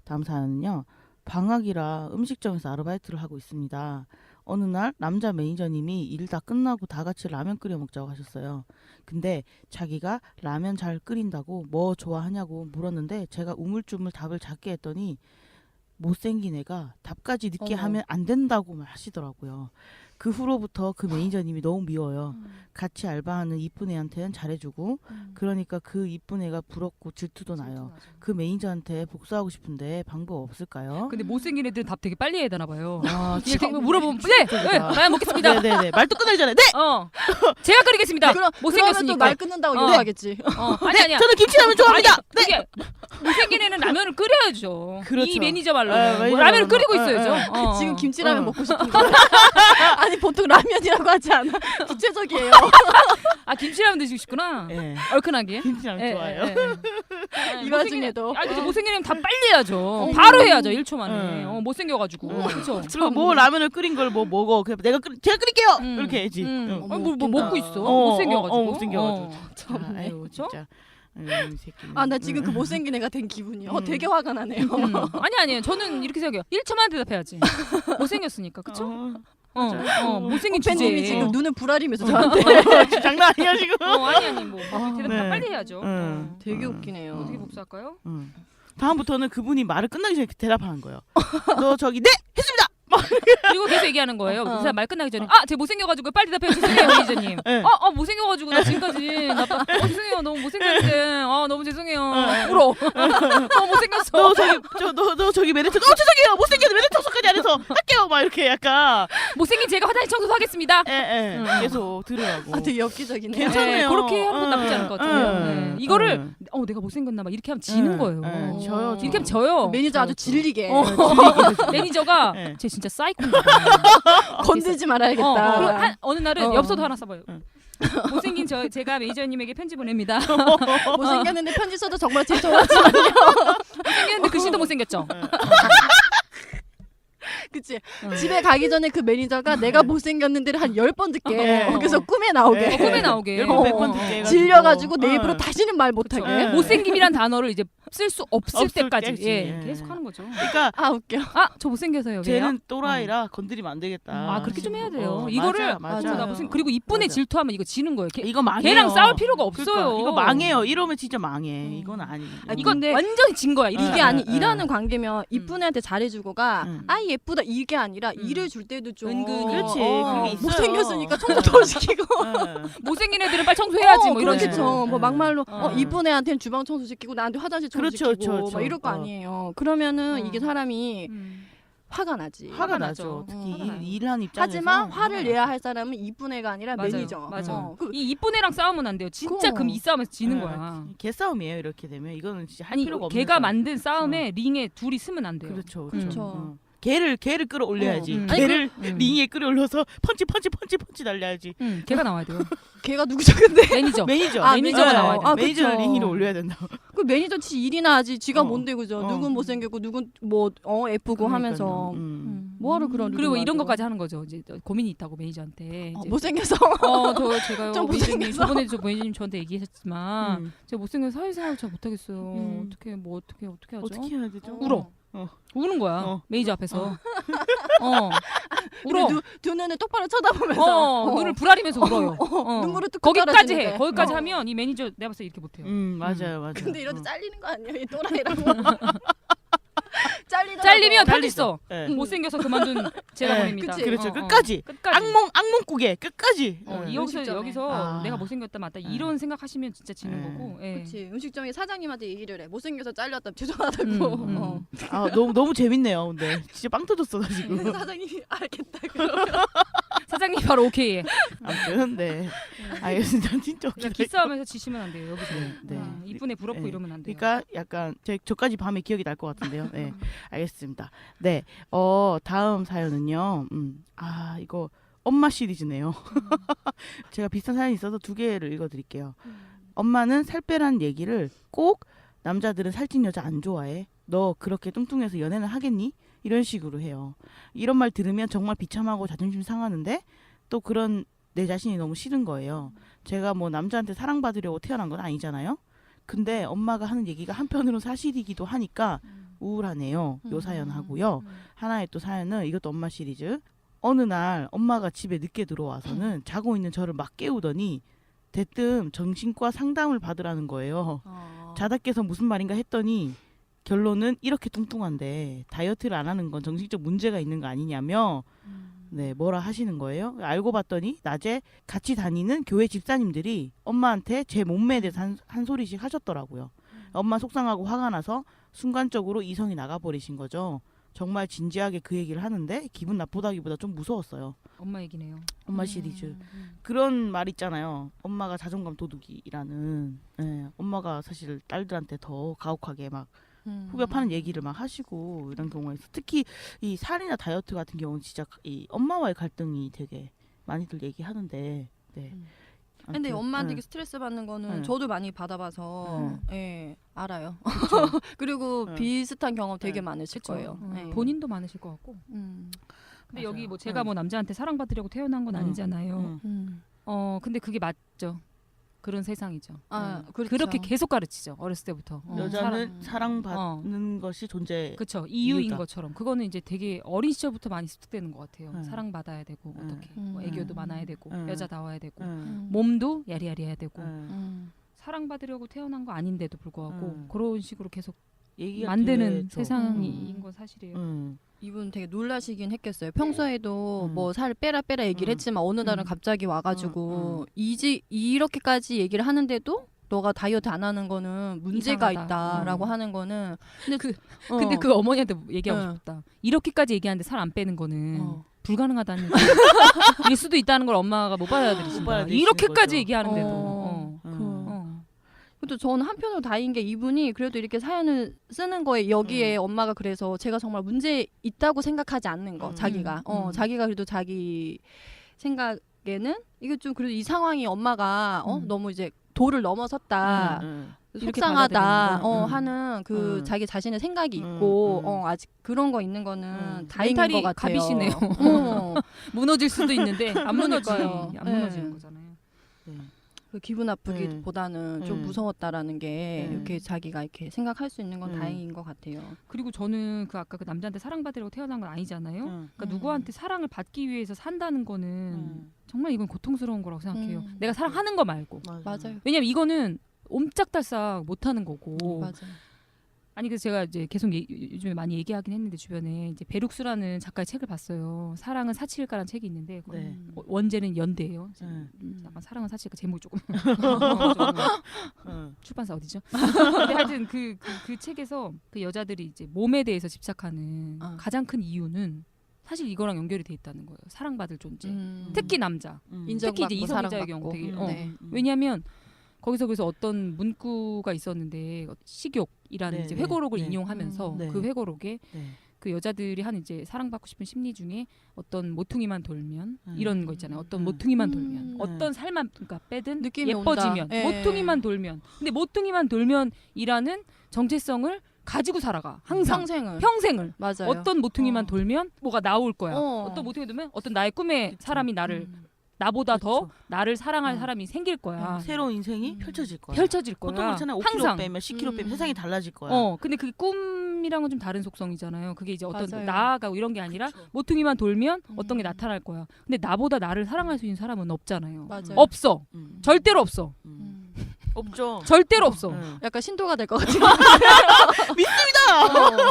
다음 사연은요. 방학이라 음식점에서 아르바이트를 하고 있습니다. 어느 날 남자 매니저님이 일 다 끝나고 다 같이 라면 끓여 먹자고 하셨어요. 근데 자기가 라면 잘 끓인다고 뭐 좋아하냐고 물었는데 제가 우물쭈물 답을 작게 했더니 못생긴 애가 답까지 늦게 어머. 하면 안 된다고 하시더라고요. 그 후로부터 그 매니저님이 너무 미워요. 같이 알바하는 이쁜 애한테는 잘해주고 그러니까 그 이쁜 애가 부럽고 질투도 나요. 그 매니저한테 복수하고 싶은데 방법 없을까요? 근데 못생긴 애들은 답 되게 빨리 해야 되나 봐요. 아, 이렇게 물어보면 네, 라면 먹겠습니다. 네네네. 말도 끝나기 전에 네. 제가 끓이겠습니다. 그러면 못생겼으니까. 또 말 끊는다고 어. 욕하겠지. 아니야. 저는 김치라면 좋아합니다. 네. 이게 못생긴 애는 라면을 끓여야죠. 그렇죠. 이 매니저 말로는 매니저 뭐 라면을 말로는. 끓이고 있어야죠. 지금 김치라면 어. 먹고 싶은데. 아니 보통 라면이라고 하지 않아. 구체적이에요. 아 김치라면 드시고 싶구나. 네. 얼큰하게. 김치라면 예, 좋아요. 예, 예. 이 와중에도. 아 근데 못생긴 애는 다 빨리 해야죠. 바로 해야죠. 1초 만에. 응. 못생겨가지고. 그렇죠. 그리고 뭐 라면을 끓인 걸 뭐 먹어. 그냥 제가 끓일게요. 음. 이렇게 해야지. 응. 뭐 웃긴다. 먹고 있어. 어, 못생겨가지고. 못생겨가지고. 참. 아유 그쵸? 진짜. 이 새끼는. 아 나 지금 그 못생긴 애가 된 기분이야. 되게 화가 나네요. 아니에요. 저는 이렇게 생각해요. 1초만 대답해야지. 못생겼으니까. 그쵸? 못생긴 팬님이 주제에. 지금 눈을 부라리면서 저한테 장난 아니야 지금. 아니 뭐 대답 네. 빨리 해야죠. 되게 웃기네요. 어떻게 복수할까요? 다음부터는 그분이 말을 끝나기 전에 대답하는 거예요. 너 저기 네 했습니다. 그리고 계속 얘기하는 거예요. 그 사람 말 끝나기 전에 제가 못생겨가지고 빨리 대답해요. 죄송해요 매니저님. 네. 못생겨가지고 나 지금까지 죄송해요. 너무 못생겼는데 너무 죄송해요. 울어. 너무 못생겼어. 너 저기 매니저 죄송해요. 못생겨서 매니저 속까지 안 해서 할게요. 막 이렇게 약간 못생긴 제가 화장실 청소도 하겠습니다. 계속 들으라고. 아 되게 엽기적이네요. 괜찮아요. 그렇게 하는 건 나쁘지 않을 것 같아요. 네. 이거를 응. 내가 못생겼나 막 이렇게 하면 지는 거예요. 저요. 이렇게 하면 져요. 매니저 아주 질리게 매니저가 네. 쟤 진짜 사이코인가 건들지 말아야겠다. 그리고 어느 날은 엽서도 하나 써봐요. 응. 못생긴 제가 매니저님에게 편지 보냅니다. 못생겼는데 편지 써도 정말 죄송하지만요. 못생겼는데 글씨도 못생겼죠. 그치 그치. 집에 가기 전에 그 매니저가 내가 못생겼는데를 한 10번 듣게. 그래서 꿈에 나오게. 꿈에 나오게. 100번 듣게 해가지고. 질려가지고 내 입으로 다시는 말 못하게. 네. 못생김이란 단어를 이제 쓸 수 없을 없을 때까지 때까지. 예, 예. 계속 하는 거죠. 그러니까 아 웃겨. 아, 저 못생겨서요. 왜요? 쟤는 또라이라 건드리면 안 되겠다. 아, 그렇게 좀 해야 돼요. 어, 이거를 맞아. 맞아요. 그리고 이쁜애 맞아. 질투하면 이거 지는 거예요. 이거 망해요. 걔랑 싸울 필요가 없어요. 그러니까 이거 망해요. 이러면 진짜 망해. 이건 아니. 이거 근데 완전히 진 거야. 이게 네, 아니 네, 일하는 네. 관계면 이쁜 애한테 잘해주고가 아이 예쁘다 이게 아니라 일을 줄 때도 좀 은근히. 그렇지. 그런 게 있어요. 못생겼으니까 청소 더 시키고 네. 못생긴 애들은 빨리 청소해야지 뭐 이런 그렇겠죠. 식으로. 뭐 네. 막말로 어. 이쁜 애한테는 주방 청소 시키고 나한테 화장실 청소 그렇죠, 시키고 그렇죠. 막 이럴 거 어. 아니에요. 그러면은 어. 이게 사람이 음. 화가 나지. 화가 화가 나죠. 나죠. 특히 화가 나요. 일하는 입장에서. 하지만 화를 화가 내야 나죠. 할 사람은 이쁜 애가 아니라 맞아요. 매니저. 맞아. 그 이 이쁜 애랑 싸우면 안 돼요. 진짜 그거. 그럼 이 싸움에서 지는 네. 거야. 개싸움이에요. 이렇게 되면 이거는 진짜 할 아니 필요가 없는 걔가 싸움. 만든 싸움에 링에 둘이 쓰면 안 돼요. 그렇죠. 그렇죠. 어. 걔를 끌어올려야지. 음. 걔를 아니, 링에 끌어올려서 펀치 날려야지. 걔가 나와야 돼요. 걔가 누구죠 근데? 매니저. 매니저. 아, 매니저가 네. 나와야 돼. 아, 매니저를 그쵸. 링 위로 올려야 된다. 그 매니저 지 일이나 하지. 지가 어. 뭔데 그죠? 어. 누군 못생겼고 누군 뭐 예쁘고 하면서 그리고 뭐하러 그런 룰을 이런 만들어. 것까지 하는 거죠. 이제 고민이 있다고 매니저한테. 이제 못생겨서 제가요. 좀 매니저님 못생겨서. 저번에 매니저님 저한테 얘기하셨지만 제가 못생겨서 사회생활 잘 못하겠어요. 어떻게 하죠? 어떻게 해야 되죠? 울어. 우는 거야. 어. 매니저 앞에서. 울어. 두 눈을 똑바로 쳐다보면서 눈을 부라리면서 울어요. 눈물을 뚝뚝 거기까지 떨어지는데. 해. 거기까지 어. 하면 이 매니저 내가 봤을 때 이렇게 못해요. 맞아요. 근데 이러다 잘리는 거 아니에요? 이 또라이라고. 잘리더라고. 잘리면 잘리죠. 편있어. 네. 못생겨서 그만둔 제가 네, 보냅니다. 그치. 그렇죠. 끝까지. 끝까지. 끝까지. 여기서 음식점에. 내가 못생겼다 맞다 이런 생각하시면 진짜 지는 거고. 예. 그렇지. 음식점에 사장님한테 얘기를 해. 못생겨서 잘렸다. 죄송하다고. 어. 아 너무 재밌네요. 근데 진짜 빵 터졌어 나 지금. 근데 사장님이 알겠다. 그러면. 사장님 바로 오케이해. 아무튼 네. 알겠습니다. 진짜 웃기다. 기싸움에서 지시면 안 돼요. 여기서. 네. 이쁜애 부럽고 네. 이러면 안 돼요. 그러니까 약간 저까지 밤에 기억이 날 것 같은데요. 네, 알겠습니다. 네, 다음 사연은요. 이거 엄마 시리즈네요. 제가 비슷한 사연이 있어서 두 개를 읽어드릴게요. 엄마는 살 빼라는 얘기를 꼭 남자들은 살찐 여자 안 좋아해. 너 그렇게 뚱뚱해서 연애는 하겠니? 이런 식으로 해요. 이런 말 들으면 정말 비참하고 자존심 상하는데 또 그런 내 자신이 너무 싫은 거예요. 제가 뭐 남자한테 사랑받으려고 태어난 건 아니잖아요. 근데 엄마가 하는 얘기가 한편으로는 사실이기도 하니까 우울하네요. 요 사연하고요. 하나의 또 사연은 이것도 엄마 시리즈. 어느 날 엄마가 집에 늦게 들어와서는 자고 있는 저를 막 깨우더니 대뜸 정신과 상담을 받으라는 거예요. 자다 깨서 무슨 말인가 했더니 결론은 이렇게 뚱뚱한데 다이어트를 안 하는 건 정신적 문제가 있는 거 아니냐며 네, 뭐라 하시는 거예요. 알고 봤더니 낮에 같이 다니는 교회 집사님들이 엄마한테 제 몸매에 대해서 한 소리씩 하셨더라고요. 엄마 속상하고 화가 나서 순간적으로 이성이 나가버리신 거죠. 정말 진지하게 그 얘기를 하는데 기분 나쁘다기보다 좀 무서웠어요. 엄마 얘기네요. 엄마 시리즈. 그런 말 있잖아요. 엄마가 자존감 도둑이라는. 네, 엄마가 사실 딸들한테 더 가혹하게 막 후벼 파는 얘기를 막 하시고 이런 경우가 있어. 특히 이 살이나 다이어트 같은 경우는 진짜 이 엄마와의 갈등이 되게 많이들 얘기하는데. 네. 근데 아무튼, 엄마한테 네. 스트레스 받는 거는 네. 저도 많이 받아봐서 알아요. 그쵸. 그리고 네. 비슷한 경험 되게 네. 많으실 거예요. 네. 본인도 많으실 것 같고. 근데 여기 뭐 제가 뭐 남자한테 사랑받으려고 태어난 건 아니잖아요. 근데 그게 맞죠. 그런 세상이죠. 그렇죠. 그렇게 계속 가르치죠. 어렸을 때부터. 여자는 사랑받는 것이 존재. 그렇죠. 이유인 이유다. 것처럼. 그거는 이제 되게 어린 시절부터 많이 습득되는 것 같아요. 네. 사랑받아야 되고 네. 어떻게 뭐 애교도 많아야 되고 네. 여자다워야 되고 네. 몸도 야리야리해야 되고 네. 사랑받으려고 태어난 거 아닌데도 불구하고 그런 식으로 계속 얘기가 만드는 되죠. 세상인 건 사실이에요. 이분 되게 놀라시긴 했겠어요. 평소에도 음. 뭐 살 빼라 얘기를 했지만 어느 날은 갑자기 와가지고 이렇게까지 얘기를 하는데도 너가 다이어트 안 하는 거는 문제가 이상하다. 있다라고 하는 거는 근데 그 어머니한테 얘기하고 네. 싶다. 이렇게까지 얘기하는데 살 안 빼는 거는 불가능하다는 일 수도 있다는 걸 엄마가 못 받아들이신다. 받아들이시는 이렇게까지 거죠. 얘기하는데도. 그래도 저는 한편으로 다행인 게 이분이 그래도 이렇게 사연을 쓰는 거에 여기에 엄마가 그래서 제가 정말 문제 있다고 생각하지 않는 거 자기가 자기가 그래도 자기 생각에는 이게 좀 그래도 이 상황이 엄마가 너무 이제 도를 넘어섰다. 이렇게 속상하다 받아들이는 하는 그 자기 자신의 생각이 음, 있고 음. 아직 그런 거 있는 거는 다행인 멘탈이 것 같아요. 갑이시네요. 어. 무너질 수도 있는데 안 무너지. 그러니까요. 안 네. 무너지는 거잖아요. 네. 그 기분 나쁘기보다는 좀 무서웠다라는 게 이렇게 자기가 이렇게 생각할 수 있는 건 다행인 것 같아요. 그리고 저는 그 아까 그 남자한테 사랑받으려고 태어난 건 아니잖아요. 그러니까 음. 누구한테 사랑을 받기 위해서 산다는 거는 정말 이건 고통스러운 거라고 생각해요. 음. 내가 사랑하는 거 말고. 맞아요. 왜냐면 이거는 옴짝달싹 못하는 거고. 맞아요. 아니 그래서 제가 이제 계속 요즘에 많이 얘기하긴 했는데 주변에 이제 베룩스라는 작가의 책을 봤어요. 사랑은 사치일까라는 책이 있는데 네. 원제는 연대예요. 약간 사랑은 사치일까 제목이 조금 출판사 어디죠? 근데 하여튼 그 책에서 그 여자들이 이제 몸에 대해서 집착하는 가장 큰 이유는 사실 이거랑 연결이 돼 있다는 거예요. 사랑받을 존재. 특히 남자. 특히 이제 이성애자의 경우 되게 네. 왜냐하면 거기서 그래서 어떤 문구가 있었는데 식욕이라는 네, 이제 네, 회고록을 네. 인용하면서 네. 그 회고록에 네. 그 여자들이 하는 이제 사랑받고 싶은 심리 중에 어떤 모퉁이만 돌면 이런 거 있잖아요. 어떤 모퉁이만 돌면 어떤 살만 그러니까 빼든 느낌이 예뻐지면 온다. 예. 모퉁이만 돌면 근데 모퉁이만 돌면이라는 정체성을 가지고 살아가 항상 평생을 맞아요. 어떤 모퉁이만 돌면 뭐가 나올 거야. 어. 어떤 모퉁이 돌면 어떤 나의 꿈의 사람이 나를 나보다 더 나를 사랑할 사람이 생길 거야. 새로운 인생이 펼쳐질 거야. 펼쳐질 거야. 보통 그렇잖아요. 5kg 항상. 빼면 10kg 빼면 세상이 달라질 거야. 근데 그게 꿈이랑은 좀 다른 속성이잖아요. 그게 이제 어떤 맞아요. 나아가고 이런 게 아니라 그쵸. 모퉁이만 돌면 어떤 게 나타날 거야. 근데 나보다 나를 사랑할 수 있는 사람은 없잖아요. 맞아요. 없어. 절대로 없어. 없죠. 절대로 없어. 약간 신도가 될 것 같아요.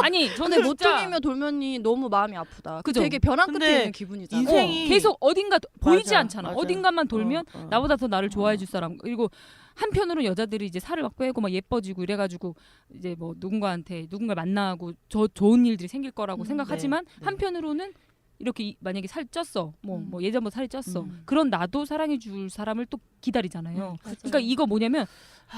아니 저는 근데 진짜 모퉁이며 돌면이 너무 마음이 아프다. 그죠? 되게 벼랑 끝에 근데 있는 기분이잖아. 인생이 계속 어딘가 보이지 맞아, 않잖아. 맞아. 어딘가만 돌면 어. 나보다 더 나를 좋아해 줄 사람. 그리고 한편으로 여자들이 이제 살을 막 빼고 막 예뻐지고 이래가지고 이제 뭐 누군가를 만나고 좋은 일들이 생길 거라고 생각하지만 네. 한편으로는 이렇게 만약에 살 쪘어. 뭐 예전보다 살이 쪘어. 음. 그런 나도 사랑해 줄 사람을 또 기다리잖아요. 맞아요. 그러니까 이거 뭐냐면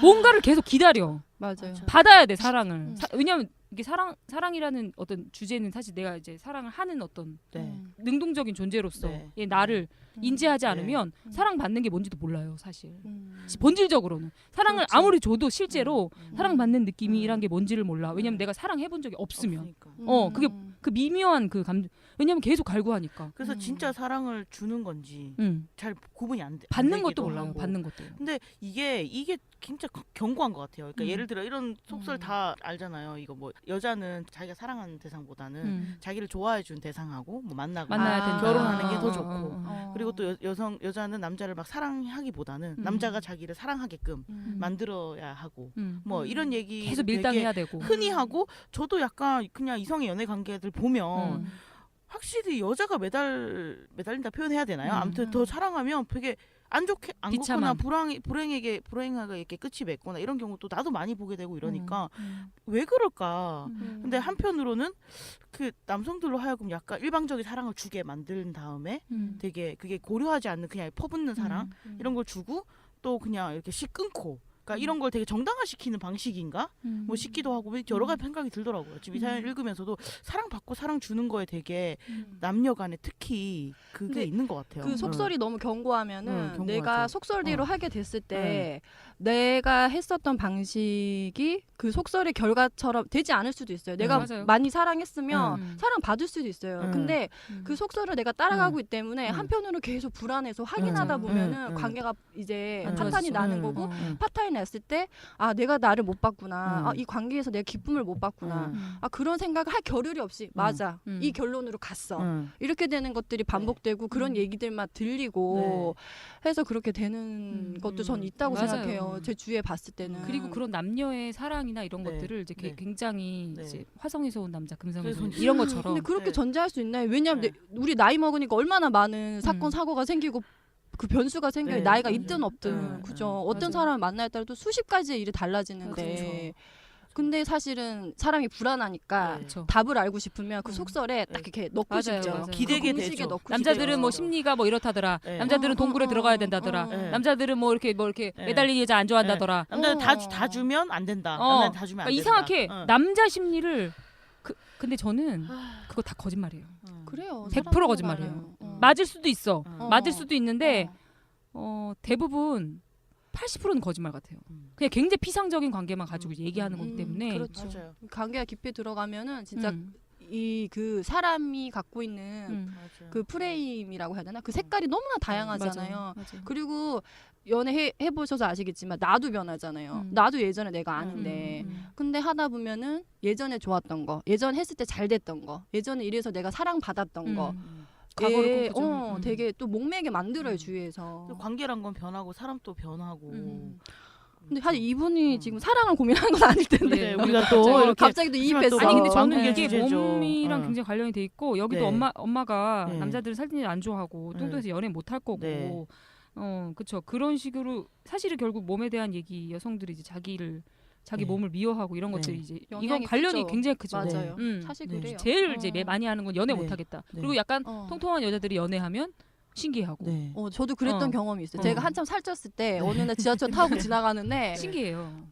뭔가를 계속 기다려. 맞아요. 받아야 돼 사랑을. 왜냐면 이게 사랑이라는 어떤 주제는 사실 내가 이제 사랑을 하는 어떤 네. 능동적인 존재로서 네. 얘 나를 인지하지 네. 않으면 사랑받는 게 뭔지도 몰라요 사실. 본질적으로는 사랑을 그렇지. 아무리 줘도 실제로 사랑받는 느낌이란 게 뭔지를 몰라. 왜냐면 내가 사랑해본 적이 없으면. 없으니까. 그게 그 미묘한 그 감정. 왜냐면 계속 갈구하니까. 그래서 진짜 사랑을 주는 건지 잘 구분이 안 돼. 받는 안 것도 되기도 몰라요. 하고. 받는 것도. 근데 이게 진짜 견고한 것 같아요. 그러니까 예를 들어 이런 속설 다 알잖아요. 이거 뭐 여자는 자기가 사랑하는 대상보다는 자기를 좋아해 준 대상하고 뭐 만나야 된다. 결혼하는 게 더 좋고. 그리고 또 여자는 남자를 막 사랑하기보다는 남자가 자기를 사랑하게끔 만들어야 하고 뭐 이런 얘기 계속 밀당해야 되고. 흔히 하고 저도 약간 그냥 이성의 연애 관계들 보면 확실히 여자가 매달린다 표현해야 되나요? 아무튼 더 사랑하면 되게 안 좋게 안 비참한. 좋거나 불행하게 이렇게 끝이 맺거나 이런 경우도 나도 많이 보게 되고 이러니까 왜 그럴까? 근데 한편으로는 그 남성들로 하여금 약간 일방적인 사랑을 주게 만든 다음에 되게 그게 고려하지 않는 그냥 퍼붓는 사랑 이런 걸 주고 또 그냥 이렇게 씩 끊고 그러니까 이런 걸 되게 정당화시키는 방식인가? 뭐 싶기도 하고 여러 가지 생각이 들더라고요. 지금 이 사연 읽으면서도 사랑받고 사랑 주는 거에 되게 남녀 간에 특히 그게 근데 있는 것 같아요. 그 속설이 너무 견고하면은 견고하죠. 내가 속설대로 하게 됐을 때 내가 했었던 방식이 그 속설의 결과처럼 되지 않을 수도 있어요. 내가 맞아요. 많이 사랑했으면 사랑 받을 수도 있어요. 근데 그 속설을 내가 따라가고 있기 때문에 한편으로 계속 불안해서 확인하다 보면은 관계가 이제 안 파탄이 좋아지죠. 나는 거고 파탄이 났을 때 아 내가 나를 못 봤구나. 아, 이 관계에서 내가 기쁨을 못 봤구나. 아 그런 생각을 할 겨를이 없이 맞아 이 결론으로 갔어. 이렇게 되는 것들이 반복되고 그런 얘기들만 들리고 해서 그렇게 되는 것도 전 있다고 맞아요. 생각해요. 제 주위에 봤을 때는. 그리고 그런 남녀의 사랑이나 이런 네. 것들을 이제 네. 굉장히 네. 이제 화성에서 온 남자, 금성에서 온 그래서 이런 것처럼 근데 그렇게 네. 전제할 수 있나요? 왜냐하면 네. 우리 나이 먹으니까 얼마나 많은 사건 사고가 생기고 그 변수가 생겨요. 네. 나이가 맞아요. 있든 없든 네. 그죠. 맞아요. 어떤 사람을 만나에 따라 또 수십 가지의 일이 달라지는데 근데 사실은 사람이 불안하니까 그쵸. 답을 알고 싶으면 그 속설에 딱 이렇게 넣고 맞아요, 싶죠. 맞아요. 기대게 그 공식에 되죠. 넣고 남자들은 싶죠. 뭐 심리가 뭐 이렇다더라. 네. 남자들은 동굴에 들어가야 된다더라. 네. 남자들은 뭐 이렇게 네. 매달리는 여자 안 좋아한다더라. 남자는 다 주면 안 된다. 어. 남자는 다 주면 안 그러니까 된다. 이상하게 남자 심리를 근데 저는 그거 다 거짓말이에요. 그래요. 100% 거짓말이에요. 사람은 맞을 수도 있어. 어. 맞을 수도 있는데 대부분 80%는 거짓말 같아요. 그냥 굉장히 피상적인 관계만 가지고 얘기하는 거기 음. 때문에 그렇죠. 맞아요. 관계가 깊이 들어가면은 진짜 음. 이 그 사람이 갖고 있는 맞아요. 그 프레임이라고 해야 되나? 그 색깔이 너무나 다양하잖아요. 맞아요. 그리고 연애 해보셔서 아시겠지만 나도 변하잖아요. 나도 예전에 내가 아는데 근데 하다 보면은 예전에 좋았던 거, 예전 했을 때 잘 됐던 거, 예전에 이래서 내가 사랑받았던 거 과거를 꿈꾸죠. 되게 또 목매게 만들어요 음. 주위에서. 또 관계란 건 변하고 사람도 변하고. 근데 사실 이분이 지금 사랑을 고민하는 건 아닐 텐데 네, 우리가 또 갑자기- 이렇게 갑자기 또 이입했어. 또 아니 근데 막 저는 왕국의 이게 주제죠. 몸이랑 어. 굉장히 관련이 돼 있고 여기도 네. 엄마가 네. 남자들은 사진을 안 좋아하고 네. 뚱뚱해서 연애 못 할 거고 네. 그쵸 그런 식으로 사실은 결국 몸에 대한 얘기 여성들이 이제 자기 네. 몸을 미워하고 이런 네. 것들이 이제 영향이 이건 관련이 크죠. 굉장히 크죠. 맞아요. 네. 사실 네. 그래요. 제일 이제 많이 하는 건 연애 네. 못 하겠다. 네. 그리고 약간 어. 통통한 여자들이 연애하면 신기해하고 네. 저도 그랬던 어. 경험이 있어요. 어. 제가 한참 살쪘을 때 어느 날 지하철 타고 지나가는데 신기해요.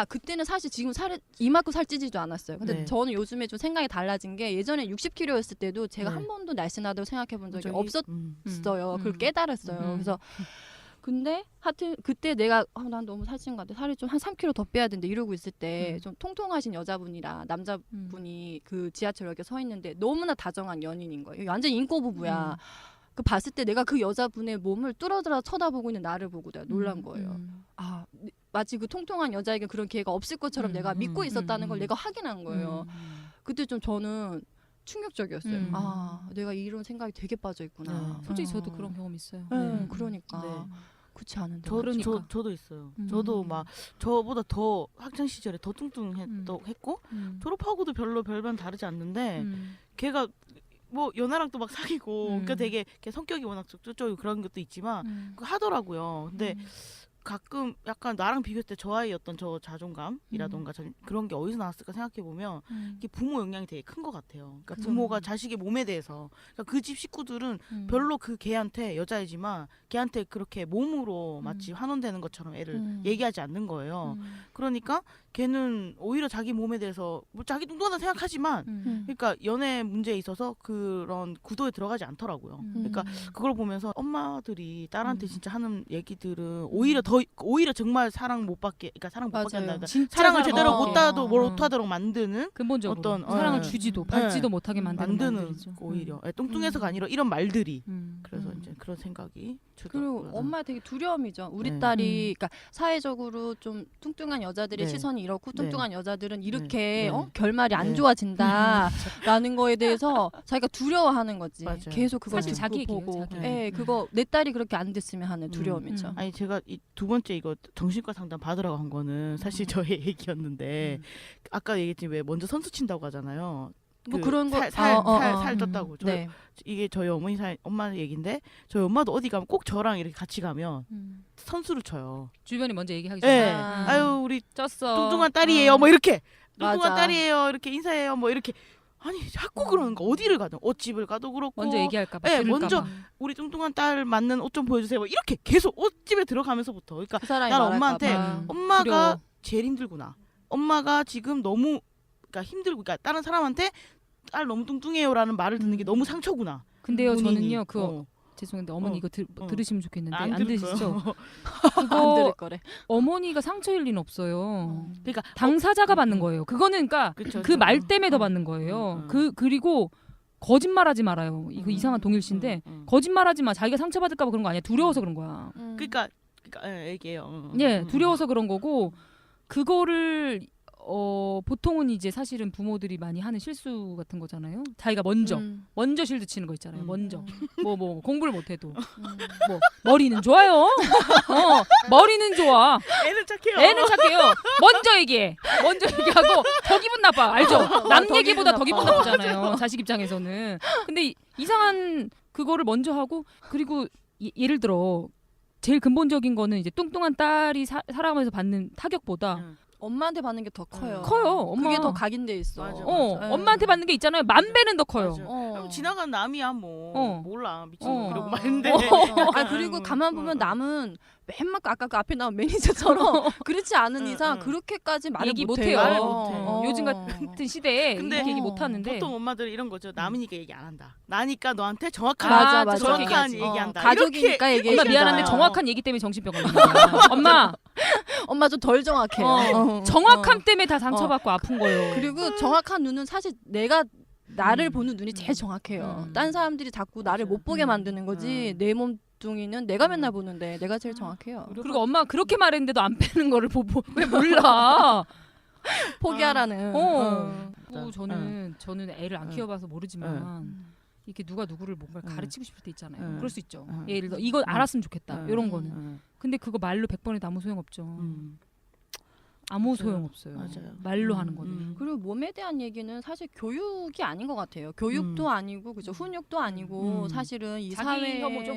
그때는 사실 지금 이만큼 살찌지도 않았어요. 근데 네. 저는 요즘에 좀 생각이 달라진 게 예전에 60kg였을 때도 제가 네. 한 번도 날씬하다고 생각해 본 적이 저기- 없었어요. 그걸 깨달았어요. 음. 그래서 근데 하여튼 그때 내가 난 너무 살찐 것 같아. 살이 좀 한 3kg 더 빼야 된다 이러고 있을 때 좀 통통하신 여자분이랑 남자분이 그 지하철역에 서 있는데 너무나 다정한 연인인 거예요. 완전 인꼬 부부야. 그 봤을 때 내가 그 여자분의 몸을 뚫어져라 쳐다보고 있는 나를 보고 내가 놀란 거예요. 마치 그 통통한 여자에게 그런 기회가 없을 것처럼 내가 믿고 있었다는 걸 내가 확인한 거예요. 그때 좀 저는 충격적이었어요. 내가 이런 생각이 되게 빠져 있구나. 네. 솔직히 저도 그런 경험 있어요. 그러니까 네. 그렇지 않은데. 그러니까. 저도 있어요. 저도 막 저보다 더 학창 시절에 더 뚱뚱했고 졸업하고도 별로 별반 다르지 않는데 걔가 뭐 연하랑 또 막 사귀고 그러니까 되게 걔 성격이 워낙 쪽쪽이고 그런 것도 있지만 그거 하더라고요. 근데 가끔 약간 나랑 비교했을 때 저 아이의 어떤 저 자존감이라던가 그런 게 어디서 나왔을까 생각해 보면 이게 부모 영향이 되게 큰 것 같아요. 그러니까 부모가 자식의 몸에 대해서 그러니까 그 집 식구들은 별로 그 걔한테 여자이지만 걔한테 그렇게 몸으로 마치 환원되는 것처럼 애를 얘기하지 않는 거예요. 그러니까 걔는 오히려 자기 몸에 대해서 뭐 자기 뚱뚱하다 생각하지만 그러니까 연애 문제에 있어서 그런 구도에 들어가지 않더라고요. 그러니까 그걸 보면서 엄마들이 딸한테 진짜 하는 얘기들은 오히려 정말 사랑 못 받게, 그러니까 사랑 못 받게 맞아요. 한다. 진짜 사랑을 제대로 사랑하게. 못하도록 만드는 근본적으로 어떤, 사랑을 예. 주지도 받지도 못하게 만드는 말들이죠. 오히려 뚱뚱해서가 아니라 이런 말들이 그래서 음. 이제 그런 생각이 그리고 들더라고요. 엄마 되게 두려움이죠. 우리 네. 딸이 그러니까 사회적으로 좀 뚱뚱한 여자들의 네. 시선이 이렇고 네. 뚱뚱한 여자들은 이렇게 네. 결말이 안 네. 좋아진다라는 거에 대해서 자기가 두려워하는 거지. 맞아요. 계속 그걸 사실 듣고 자기 얘기예요, 보고. 자기. 예, 그거 내 딸이 그렇게 안 됐으면 하는 두려움이죠. 아니 제가 이 두 번째 이거 정신과 상담 받으러 간 거는 사실 저의 얘기였는데 아까 얘기했지 왜 먼저 선수 친다고 하잖아요. 뭐 그 그런 거 살 쪘다고. 네. 이게 저희 엄마 얘긴데 저희 엄마도 어디 가면 꼭 저랑 이렇게 같이 가면 선수를 쳐요. 주변이 먼저 얘기하기 예. 전에 아유 우리 쪘어. 뚱뚱한 딸이에요. 뭐 이렇게 맞아. 뚱뚱한 딸이에요. 이렇게 인사해요. 뭐 이렇게 아니 자꾸 그러는 거 어디를 가든 옷집을 가도 그렇고 먼저 얘기할까 봐. 예, 들을까 먼저 봐. 우리 뚱뚱한 딸 맞는 옷 좀 보여주세요. 뭐 이렇게 계속 옷집에 들어가면서부터 그러니까 그 사람이 난 말할까 엄마한테 봐. 엄마가 두려워. 제일 힘들구나. 엄마가 지금 너무 그러니까 힘들고 그러니까 다른 사람한테 딸 너무 뚱뚱해요라는 말을 듣는 게 너무 상처구나. 근데요 본인이. 저는요 그거 죄송한데 어머니 이거 들으시면 좋겠는데 안 들을 들으시죠? 거예요. 안 그거 들을 거래. 어머니가 상처일 리는 없어요. 그러니까 당사자가 받는 거예요. 그거는 그러니까 그쵸, 그 말 그쵸. 때문에 더 받는 거예요. 음. 그리고 거짓말하지 말아요. 이거 이상한 동일 씨인데 거짓말하지 마. 자기가 상처받을까 봐 그런 거 아니야. 두려워서 그런 거야. 그러니까 얘기해요. 예, 두려워서 그런 거고 그거를 보통은 이제 사실은 부모들이 많이 하는 실수 같은 거잖아요. 자기가 먼저 실드 치는 거 있잖아요. 먼저 뭐 공부를 못해도 뭐 머리는 좋아요. 머리는 좋아. 애는 착해요. 애는 착해요. 먼저 얘기하고 더 기분 나빠. 알죠? 남 더 얘기보다 더 기분 기분 나쁘잖아요. 자식 입장에서는. 근데 이상한 그거를 먼저 하고 그리고 예를 들어 제일 근본적인 거는 이제 뚱뚱한 딸이 살아가면서 받는 타격보다 엄마한테 받는 게 더 커요. 커요. 엄마. 그게 더 각인돼 있어. 맞아, 네. 엄마한테 받는 게 있잖아요. 만 배는 더 커요. 맞아. 어. 그럼 지나가는 남이야 뭐 몰라 미친 어. 이러고 말인데. 아 그리고 가만 보면 남은 맨날 아까 그 앞에 나온 매니저처럼 그렇지 않은 이상 그렇게까지 말을 얘기 못해요. 못해요. 못해. 요즘 같은 시대에 근데 이렇게 얘기 못하는데 보통 엄마들은 이런 거죠. 남이니까 얘기 안 한다. 나니까 너한테 정확한 맞아. 정확한 얘기하지. 얘기한다. 가족이니까 이렇게 엄마 얘기해. 미안한데 얘기하잖아요. 정확한 얘기 때문에 정신병 걸린 거야. 엄마 엄마 좀 덜 정확해. 정확함 때문에 다 상처받고 아픈 거예요. 그리고 정확한 눈은 사실 내가 나를 보는 눈이 제일 정확해요. 딴 사람들이 자꾸 나를 못 보게 만드는 거지. 내 몸뚱이는 내가 맨날 보는데 내가 제일 정확해요. 그리고 엄마가 그렇게 말했는데도 안 빼는 거를 보고 왜 몰라? 포기하라는. 저는 애를 안 키워봐서 모르지만 이렇게 누가 누구를 뭔가 가르치고 싶을 때 있잖아요. 그럴 수 있죠. 예를 들어 이거 알았으면 좋겠다. 이런 거는. 근데 그거 말로 100번에도 아무 소용 없죠. 아무 소용 없어요. 맞아요. 말로 하는 거는. 그리고 몸에 대한 얘기는 사실 교육이 아닌 것 같아요. 교육도 아니고 그죠 훈육도 아니고 사실은 이 자기 사회 혐오죠.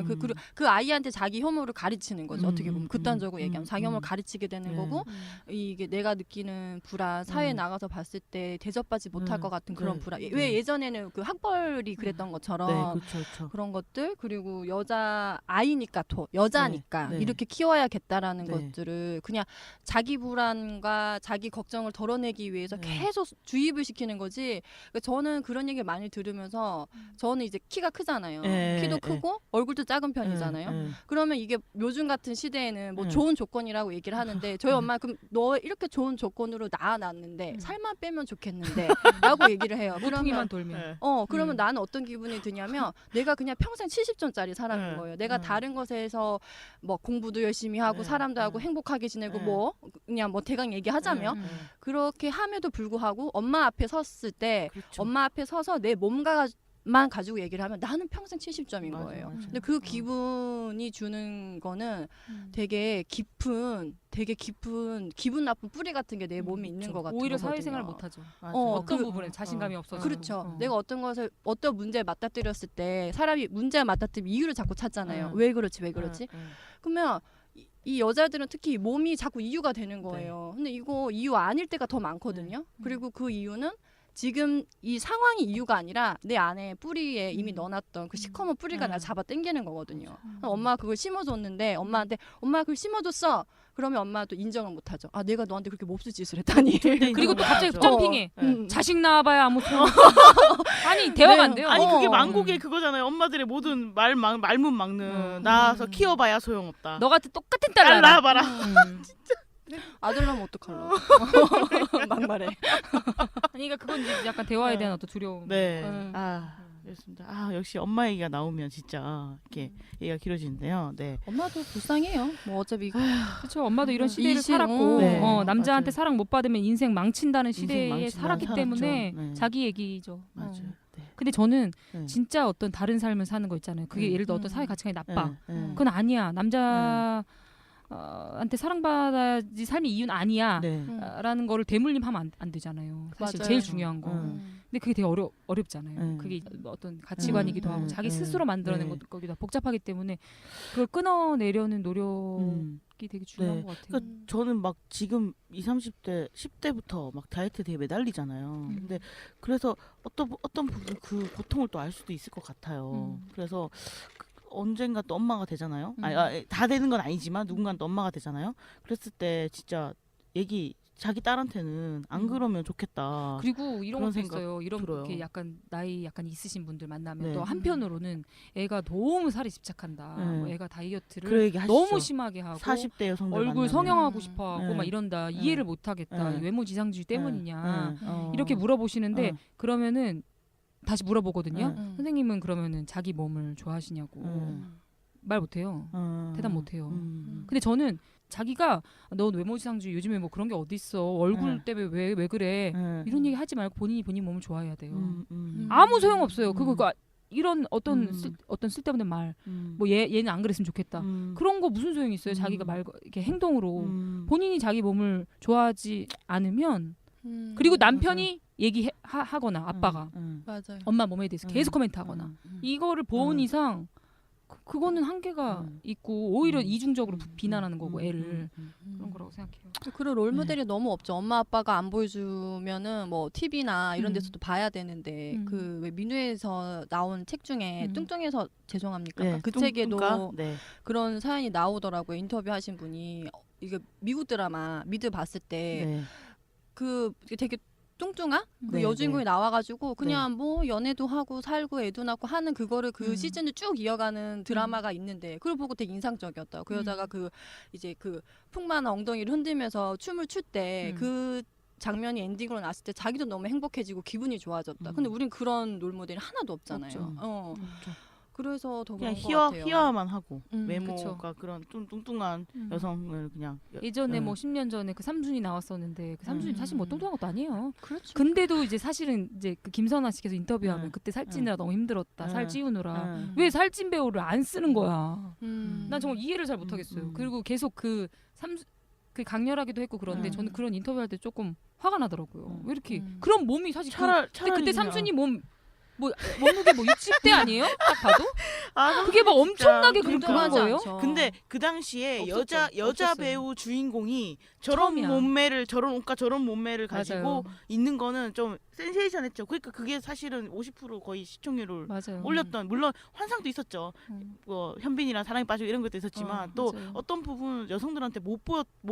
그리고 그 아이한테 자기 혐오를 가르치는 거죠. 어떻게 보면 극단적으로 얘기하면 자기 혐오를 가르치게 되는 거고 이게 내가 느끼는 불안 사회에 나가서 봤을 때 대접받지 못할 것 같은 그런 불안. 왜 예전에는 그 학벌이 그랬던 것처럼 그렇죠. 그런 것들 그리고 여자 아이니까 여자니까 이렇게 키워야겠다라는 것들을 그냥 자기 불안과 자기 걱정을 덜어내기 위해서 계속 주입을 시키는 거지. 그러니까 저는 그런 얘기를 많이 들으면서 저는 이제 키가 크잖아요. 키도 크고 얼굴도 작은 편이잖아요. 그러면 이게 요즘 같은 시대에는 뭐 좋은 조건이라고 얘기를 하는데 저희 엄마 그럼 너 이렇게 좋은 조건으로 낳아놨는데 살만 빼면 좋겠는데 라고 얘기를 해요. 모퉁이만 돌면. 그러면 나는 어떤 기분이 드냐면 내가 그냥 평생 70점짜리 사람인 거예요. 내가 다른 것에서 뭐 공부도 열심히 하고 사람도 하고 행복하게 지내고 뭐 그냥 뭐 대강 얘기하자면 그렇게 함에도 불구하고 엄마 앞에 섰을 때 엄마 앞에 서서 내 몸만 가지고 얘기를 하면 나는 평생 70점인 거예요. 근데 그 기분이 주는 거는 되게 깊은 기분 나쁜 뿌리 같은 게 내 몸에 있는 것 같아요. 오히려 사회생활 못하죠. 어떤 부분에 자신감이 없어서. 그렇죠. 내가 어떤 문제에 맞닥뜨렸을 때 사람이 문제에 맞닥뜨리면 이유를 자꾸 찾잖아요. 왜 그렇지? 그러면 이 여자들은 특히 몸이 자꾸 이유가 되는 거예요. 근데 이거 이유 아닐 때가 더 많거든요. 그리고 그 이유는 지금 이 상황이 이유가 아니라 내 안에 뿌리에 이미 넣어놨던 그 시커먼 뿌리가 날 잡아 당기는 거거든요. 엄마가 그걸 심어줬는데 엄마한테 엄마 그걸 심어줬어. 그러면 엄마가 또 인정을 못하죠. 아 내가 너한테 그렇게 몹쓸 짓을 했다니. 그리고 또 갑자기 점핑해. 자식 낳아봐야 아무 소용 아니 대화가 안 돼요. 아니 그게 만국의 그거잖아요. 엄마들의 모든 말문 막는 낳아서 키워봐야 소용없다. 너 같은 똑같은 딸 딸 낳아봐라. 아들 낳으면 어떡할라. 막말해. 아니 그러니까 그건 이제 약간 대화에 대한 어떤 두려움. 네. 그렇습니다. 역시 엄마 얘기가 나오면 진짜 이렇게 얘기가 길어지는데요. 네. 엄마도 불쌍해요. 뭐 어차피 그렇죠. 엄마도 이런 시대를 인생, 살았고 네. 남자한테 맞아요. 사랑 못 받으면 인생 망친다는 시대에 망친다는 살았기 살았죠. 때문에 네. 자기 얘기죠. 맞아요. 네. 근데 저는 네. 진짜 어떤 다른 삶을 사는 거 있잖아요. 그게 예를 들어 어떤 사회 가치관이 나빠. 그건 아니야. 남자 한테 사랑받아야지 삶의 이유는 아니야. 네. 라는 거를 대물림하면 안 되잖아요. 사실 맞아요. 제일 중요한 거. 근데 그게 되게 어렵잖아요. 그게 어떤 가치관이기도 하고 자기 스스로 만들어낸 거기도 하고 복잡하기 때문에 그걸 끊어내려는 노력이 되게 중요한 것 같아요. 그러니까 저는 막 지금 20, 30대 10대부터 막 다이어트에 되게 매달리잖아요. 근데 그래서 어떤 부분 그 고통을 또 알 수도 있을 것 같아요. 그래서 언젠가 또 엄마가 되잖아요. 다 되는 건 아니지만 누군가는 또 엄마가 되잖아요. 그랬을 때 진짜 자기 딸한테는 안 그러면 좋겠다. 그리고 이런 그런 것도 생각 있어요. 이런 들어요. 게 약간 나이 약간 있으신 분들 만나면 네. 또 한편으로는 애가 너무 살이 집착한다. 네. 뭐 애가 다이어트를 그 얘기 하시죠. 너무 심하게 하고 40대 여성들 얼굴 만나면. 성형하고 싶어하고 네. 막 이런다. 이해를 못하겠다. 네. 외모 지상주의 때문이냐. 네. 이렇게 물어보시는데 그러면은 다시 물어보거든요. 선생님은 그러면은 자기 몸을 좋아하시냐고 말 못해요. 대답 못해요. 근데 저는 자기가 너 외모지상주의 요즘에 뭐 그런 게 어딨어. 얼굴 때문에 왜 그래. 이런 얘기 하지 말고 본인 몸을 좋아해야 돼요. 아무 소용 없어요. 그거 이런 어떤 쓸데없는 말. 뭐 얘는 안 그랬으면 좋겠다. 그런 거 무슨 소용이 있어요. 자기가 이렇게 행동으로 본인이 자기 몸을 좋아하지 않으면 그리고 남편이 얘기하거나 아빠가 맞아요. 엄마 몸에 대해서 계속 코멘트하거나 이거를 본 이상 그거는 한계가 있고 오히려 이중적으로 비난하는 거고 애를 그런 거라고 거라고 생각해요. 그런 롤 모델이 너무 없죠. 엄마 아빠가 안 보여주면은 뭐 TV나 이런 데서도 봐야 되는데 그 왜 민우에서 나온 책 중에 뚱뚱해서 죄송합니까? 네, 그 책에도 네. 그런 사연이 나오더라고요. 인터뷰하신 분이 이게 미국 드라마 미드 봤을 때 네. 그 되게 뚱뚱한 그 네, 여주인공이 네. 나와가지고 그냥 뭐 연애도 하고 살고 애도 낳고 하는 그거를 그 음. 시즌을 쭉 이어가는 드라마가 있는데 그걸 보고 되게 인상적이었다. 그 여자가 그 이제 그 풍만한 엉덩이를 흔들면서 춤을 출 때 그 장면이 엔딩으로 났을 때 자기도 너무 행복해지고 기분이 좋아졌다. 근데 우린 그런 롤모델이 하나도 없잖아요. 없죠. 그래서 더 그냥 그런 것 같아요. 희화만 하고 그쵸. 외모가 그런 좀 뚱뚱한 여성을 그냥 예전에 뭐 10년 전에 그 삼순이 나왔었는데 그 삼순이 사실 뭐 뚱뚱한 것도 아니에요. 그렇죠. 근데도 이제 사실은 이제 그 김선아 씨께서 인터뷰하면 그때 살찌느라 너무 힘들었다. 살 찌우느라. 왜 살찐 배우를 안 쓰는 거야. 난 정말 이해를 잘 못하겠어요. 그리고 계속 그 강렬하기도 했고 그런데 저는 그런 인터뷰할 때 조금 화가 나더라고요. 왜 이렇게 그런 몸이 사실 차라리 그때 그냥- 삼순이 몸무게 뭐 60대 아니에요? 딱 봐도 아, 그게 막 엄청나게 그러니까. 뚱뚱한 거예요. 않죠. 근데 그 당시에 없었죠. 여자 없었어요. 배우 주인공이 저런 처음이야. 몸매를 저런 옷과 저런 몸매를 가지고 맞아요. 있는 거는 좀 센세이션했죠. 그러니까 그게 사실은 50% 거의 시청률을 맞아요. 올렸던 물론 환상도 있었죠. 뭐 현빈이랑 사랑에 빠지고 이런 것도 있었지만 또 맞아요. 어떤 부분 여성들한테 못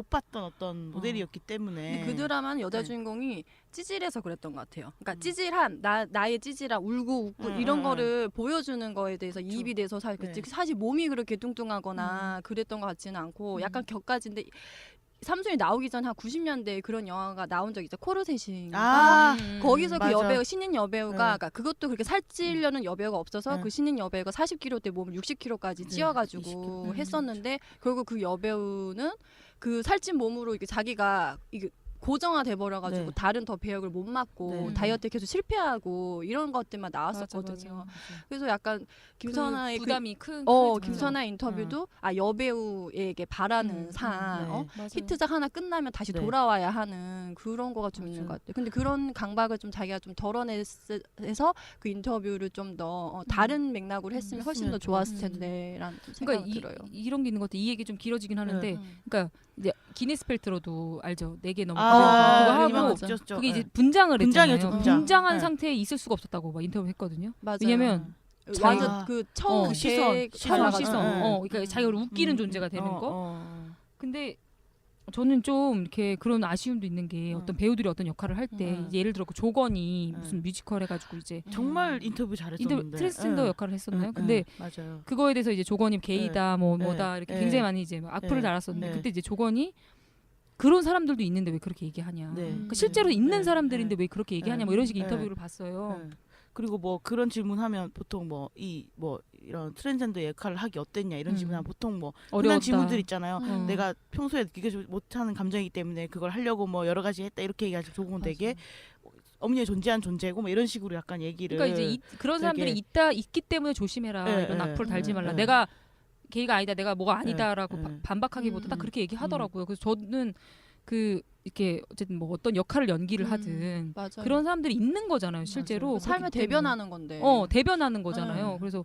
봤던 어떤 모델이었기 때문에 근데 그 드라마는 여자 네. 주인공이 찌질해서 그랬던 것 같아요. 그러니까 찌질한 나의 찌질한 울고 웃고 이런 거를 보여주는 거에 대해서 이입이 돼서 사실 몸이 그렇게 뚱뚱하거나 그랬던 것 같지는 않고 약간 격가지인데 삼순이 나오기 전 한 90년대에 그런 영화가 나온 적이 있죠. 코르셋인. 거기서 그 맞아. 여배우 신인 여배우가 그러니까 그것도 그렇게 살찌려는 여배우가 없어서 네. 그 신인 여배우가 40kg대 몸을 60kg까지 찌어가지고 20kg. 했었는데 결국 그 여배우는 그 살찐 몸으로 이게 자기가 이게 고정화돼 버려가지고 네. 다른 더 배역을 못 맡고 네. 다이어트에 계속 실패하고 이런 것들만 나왔었거든요. 맞아. 그래서 약간 김선아의 그 부담이 큰 김선아 인터뷰도 여배우에게 바라는 상 네. 히트작 하나 끝나면 다시 네. 돌아와야 하는 그런 거가 좀 있는 것 같아요. 근데 그런 강박을 좀 자기가 좀 덜어내서 그 인터뷰를 좀 더 다른 맥락으로 했으면 훨씬 더 좋았을 텐데라는 좀 생각이 그러니까 들어요. 이런 게 있는 것 같아. 이 얘기 좀 길어지긴 하는데, 그러니까 이제 기네스펠트로도 알죠. 4개 넘은 그거 하고 그게 이제 분장을 분장이었죠, 했잖아요. 분장. 분장한 네. 상태에 있을 수가 없었다고 막 인터뷰했거든요. 맞아요. 왜냐면 완전 그 처음 시선, 시선. 그러니까 자기를 웃기는 존재가 되는 거. 근데 저는 좀 이렇게 그런 아쉬움도 있는 게 어떤 배우들이 어떤 역할을 할 때 예를 들어 그 조건이 무슨 뮤지컬 해가지고 이제 정말 인터뷰 잘했었는데 트랜스젠더 역할을 했었나요? 근데 맞아요. 그거에 대해서 이제 조건이 게이다 뭐 네. 뭐다 이렇게 네. 굉장히 많이 이제 악플을 네. 달았었는데 네. 그때 이제 조건이 그런 사람들도 있는데 왜 그렇게 얘기하냐. 네. 그러니까 실제로 있는 네. 사람들인데 네. 왜 그렇게 얘기하냐 뭐 이런 식의 인터뷰를 봤어요. 네. 그리고 뭐 그런 질문하면 보통 뭐 이런 트랜스젠더 역할을 하기 어땠냐 이런 질문하면 보통 뭐 흔한 어려웠다. 질문들 있잖아요. 음. 내가 평소에 느끼지 못하는 감정이기 때문에 그걸 하려고 뭐 여러 가지 했다 이렇게 얘기하지 조금 되게 어머니의 존재한 존재고 뭐 이런 식으로 약간 얘기를 그러니까 이제 그런 사람들이 있기 때문에 조심해라. 네, 이런 네, 악플 달지 말라. 네. 내가 게이가 아니다. 내가 뭐가 아니다라고 네. 반박하기보다 딱 그렇게 얘기하더라고요. 그래서 저는 그 이렇게 어쨌든 뭐 어떤 역할을 연기를 하든 맞아요. 그런 사람들이 있는 거잖아요. 실제로 삶을 그렇기 때문에. 대변하는 건데. 대변하는 거잖아요. 그래서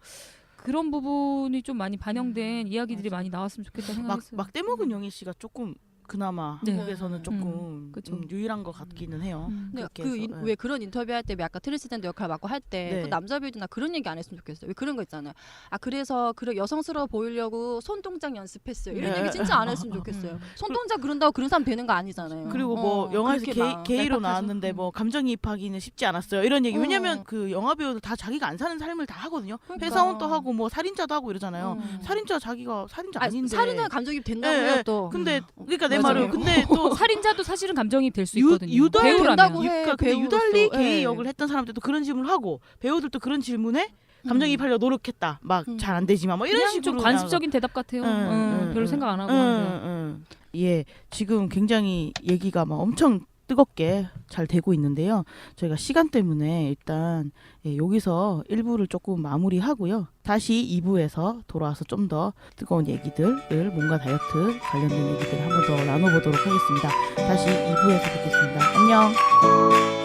그런 부분이 좀 많이 반영된 이야기들이 많이 나왔으면 좋겠다 생각했어요. 막 떼먹은 영희 씨가 조금 그나마 네. 한국에서는 조금 그쵸. 유일한 것 같기는 해요. 근데 그렇게 해서, 왜 그런 인터뷰 할 때 아까 트랜스젠더 역할 맡고 할 때 네. 그 남자 배우들나 그런 얘기 안 했으면 좋겠어요. 왜 그런 거 있잖아요. 그래서 여성스러워 보이려고 손동작 연습했어요. 이런 네. 얘기 진짜 안 했으면 좋겠어요. 손동작 그런다고 그런 사람 되는 거 아니잖아요. 그리고 뭐 영화에서 그렇게 막 게이로 얄팍하죠. 나왔는데 뭐 감정이입하기는 쉽지 않았어요. 이런 얘기. 왜냐면 그 영화 배우들 다 자기가 안 사는 삶을 다 하거든요. 그러니까. 회사원도 하고 뭐 살인자도 하고 이러잖아요. 살인자 자기가 살인자 아닌데. 살인자 감정이입 된다고요 예, 예. 또. 근데 그러니까 내 맞아요. 말은 근데 또 살인자도 사실은 감정이입 될 수 있거든요. 유달리 배우라면. 된다고 해. 그러니까 근데 배우로서. 유달리 게이 예. 역을 했던 사람들도 그런 질문을 하고 배우들도 그런 질문에 감정이입하려고 노력했다. 막 잘 안 되지만 뭐 이런 그냥 식으로 좀 관습적인 대답 같아요. 별로 생각 안 하고 하는데. 예, 지금 굉장히 얘기가 막 엄청 뜨겁게 잘 되고 있는데요. 저희가 시간 때문에 일단 여기서 1부를 조금 마무리하고요. 다시 2부에서 돌아와서 좀 더 뜨거운 얘기들을 몸과 다이어트 관련된 얘기들을 한 번 더 나눠보도록 하겠습니다. 다시 2부에서 뵙겠습니다. 안녕.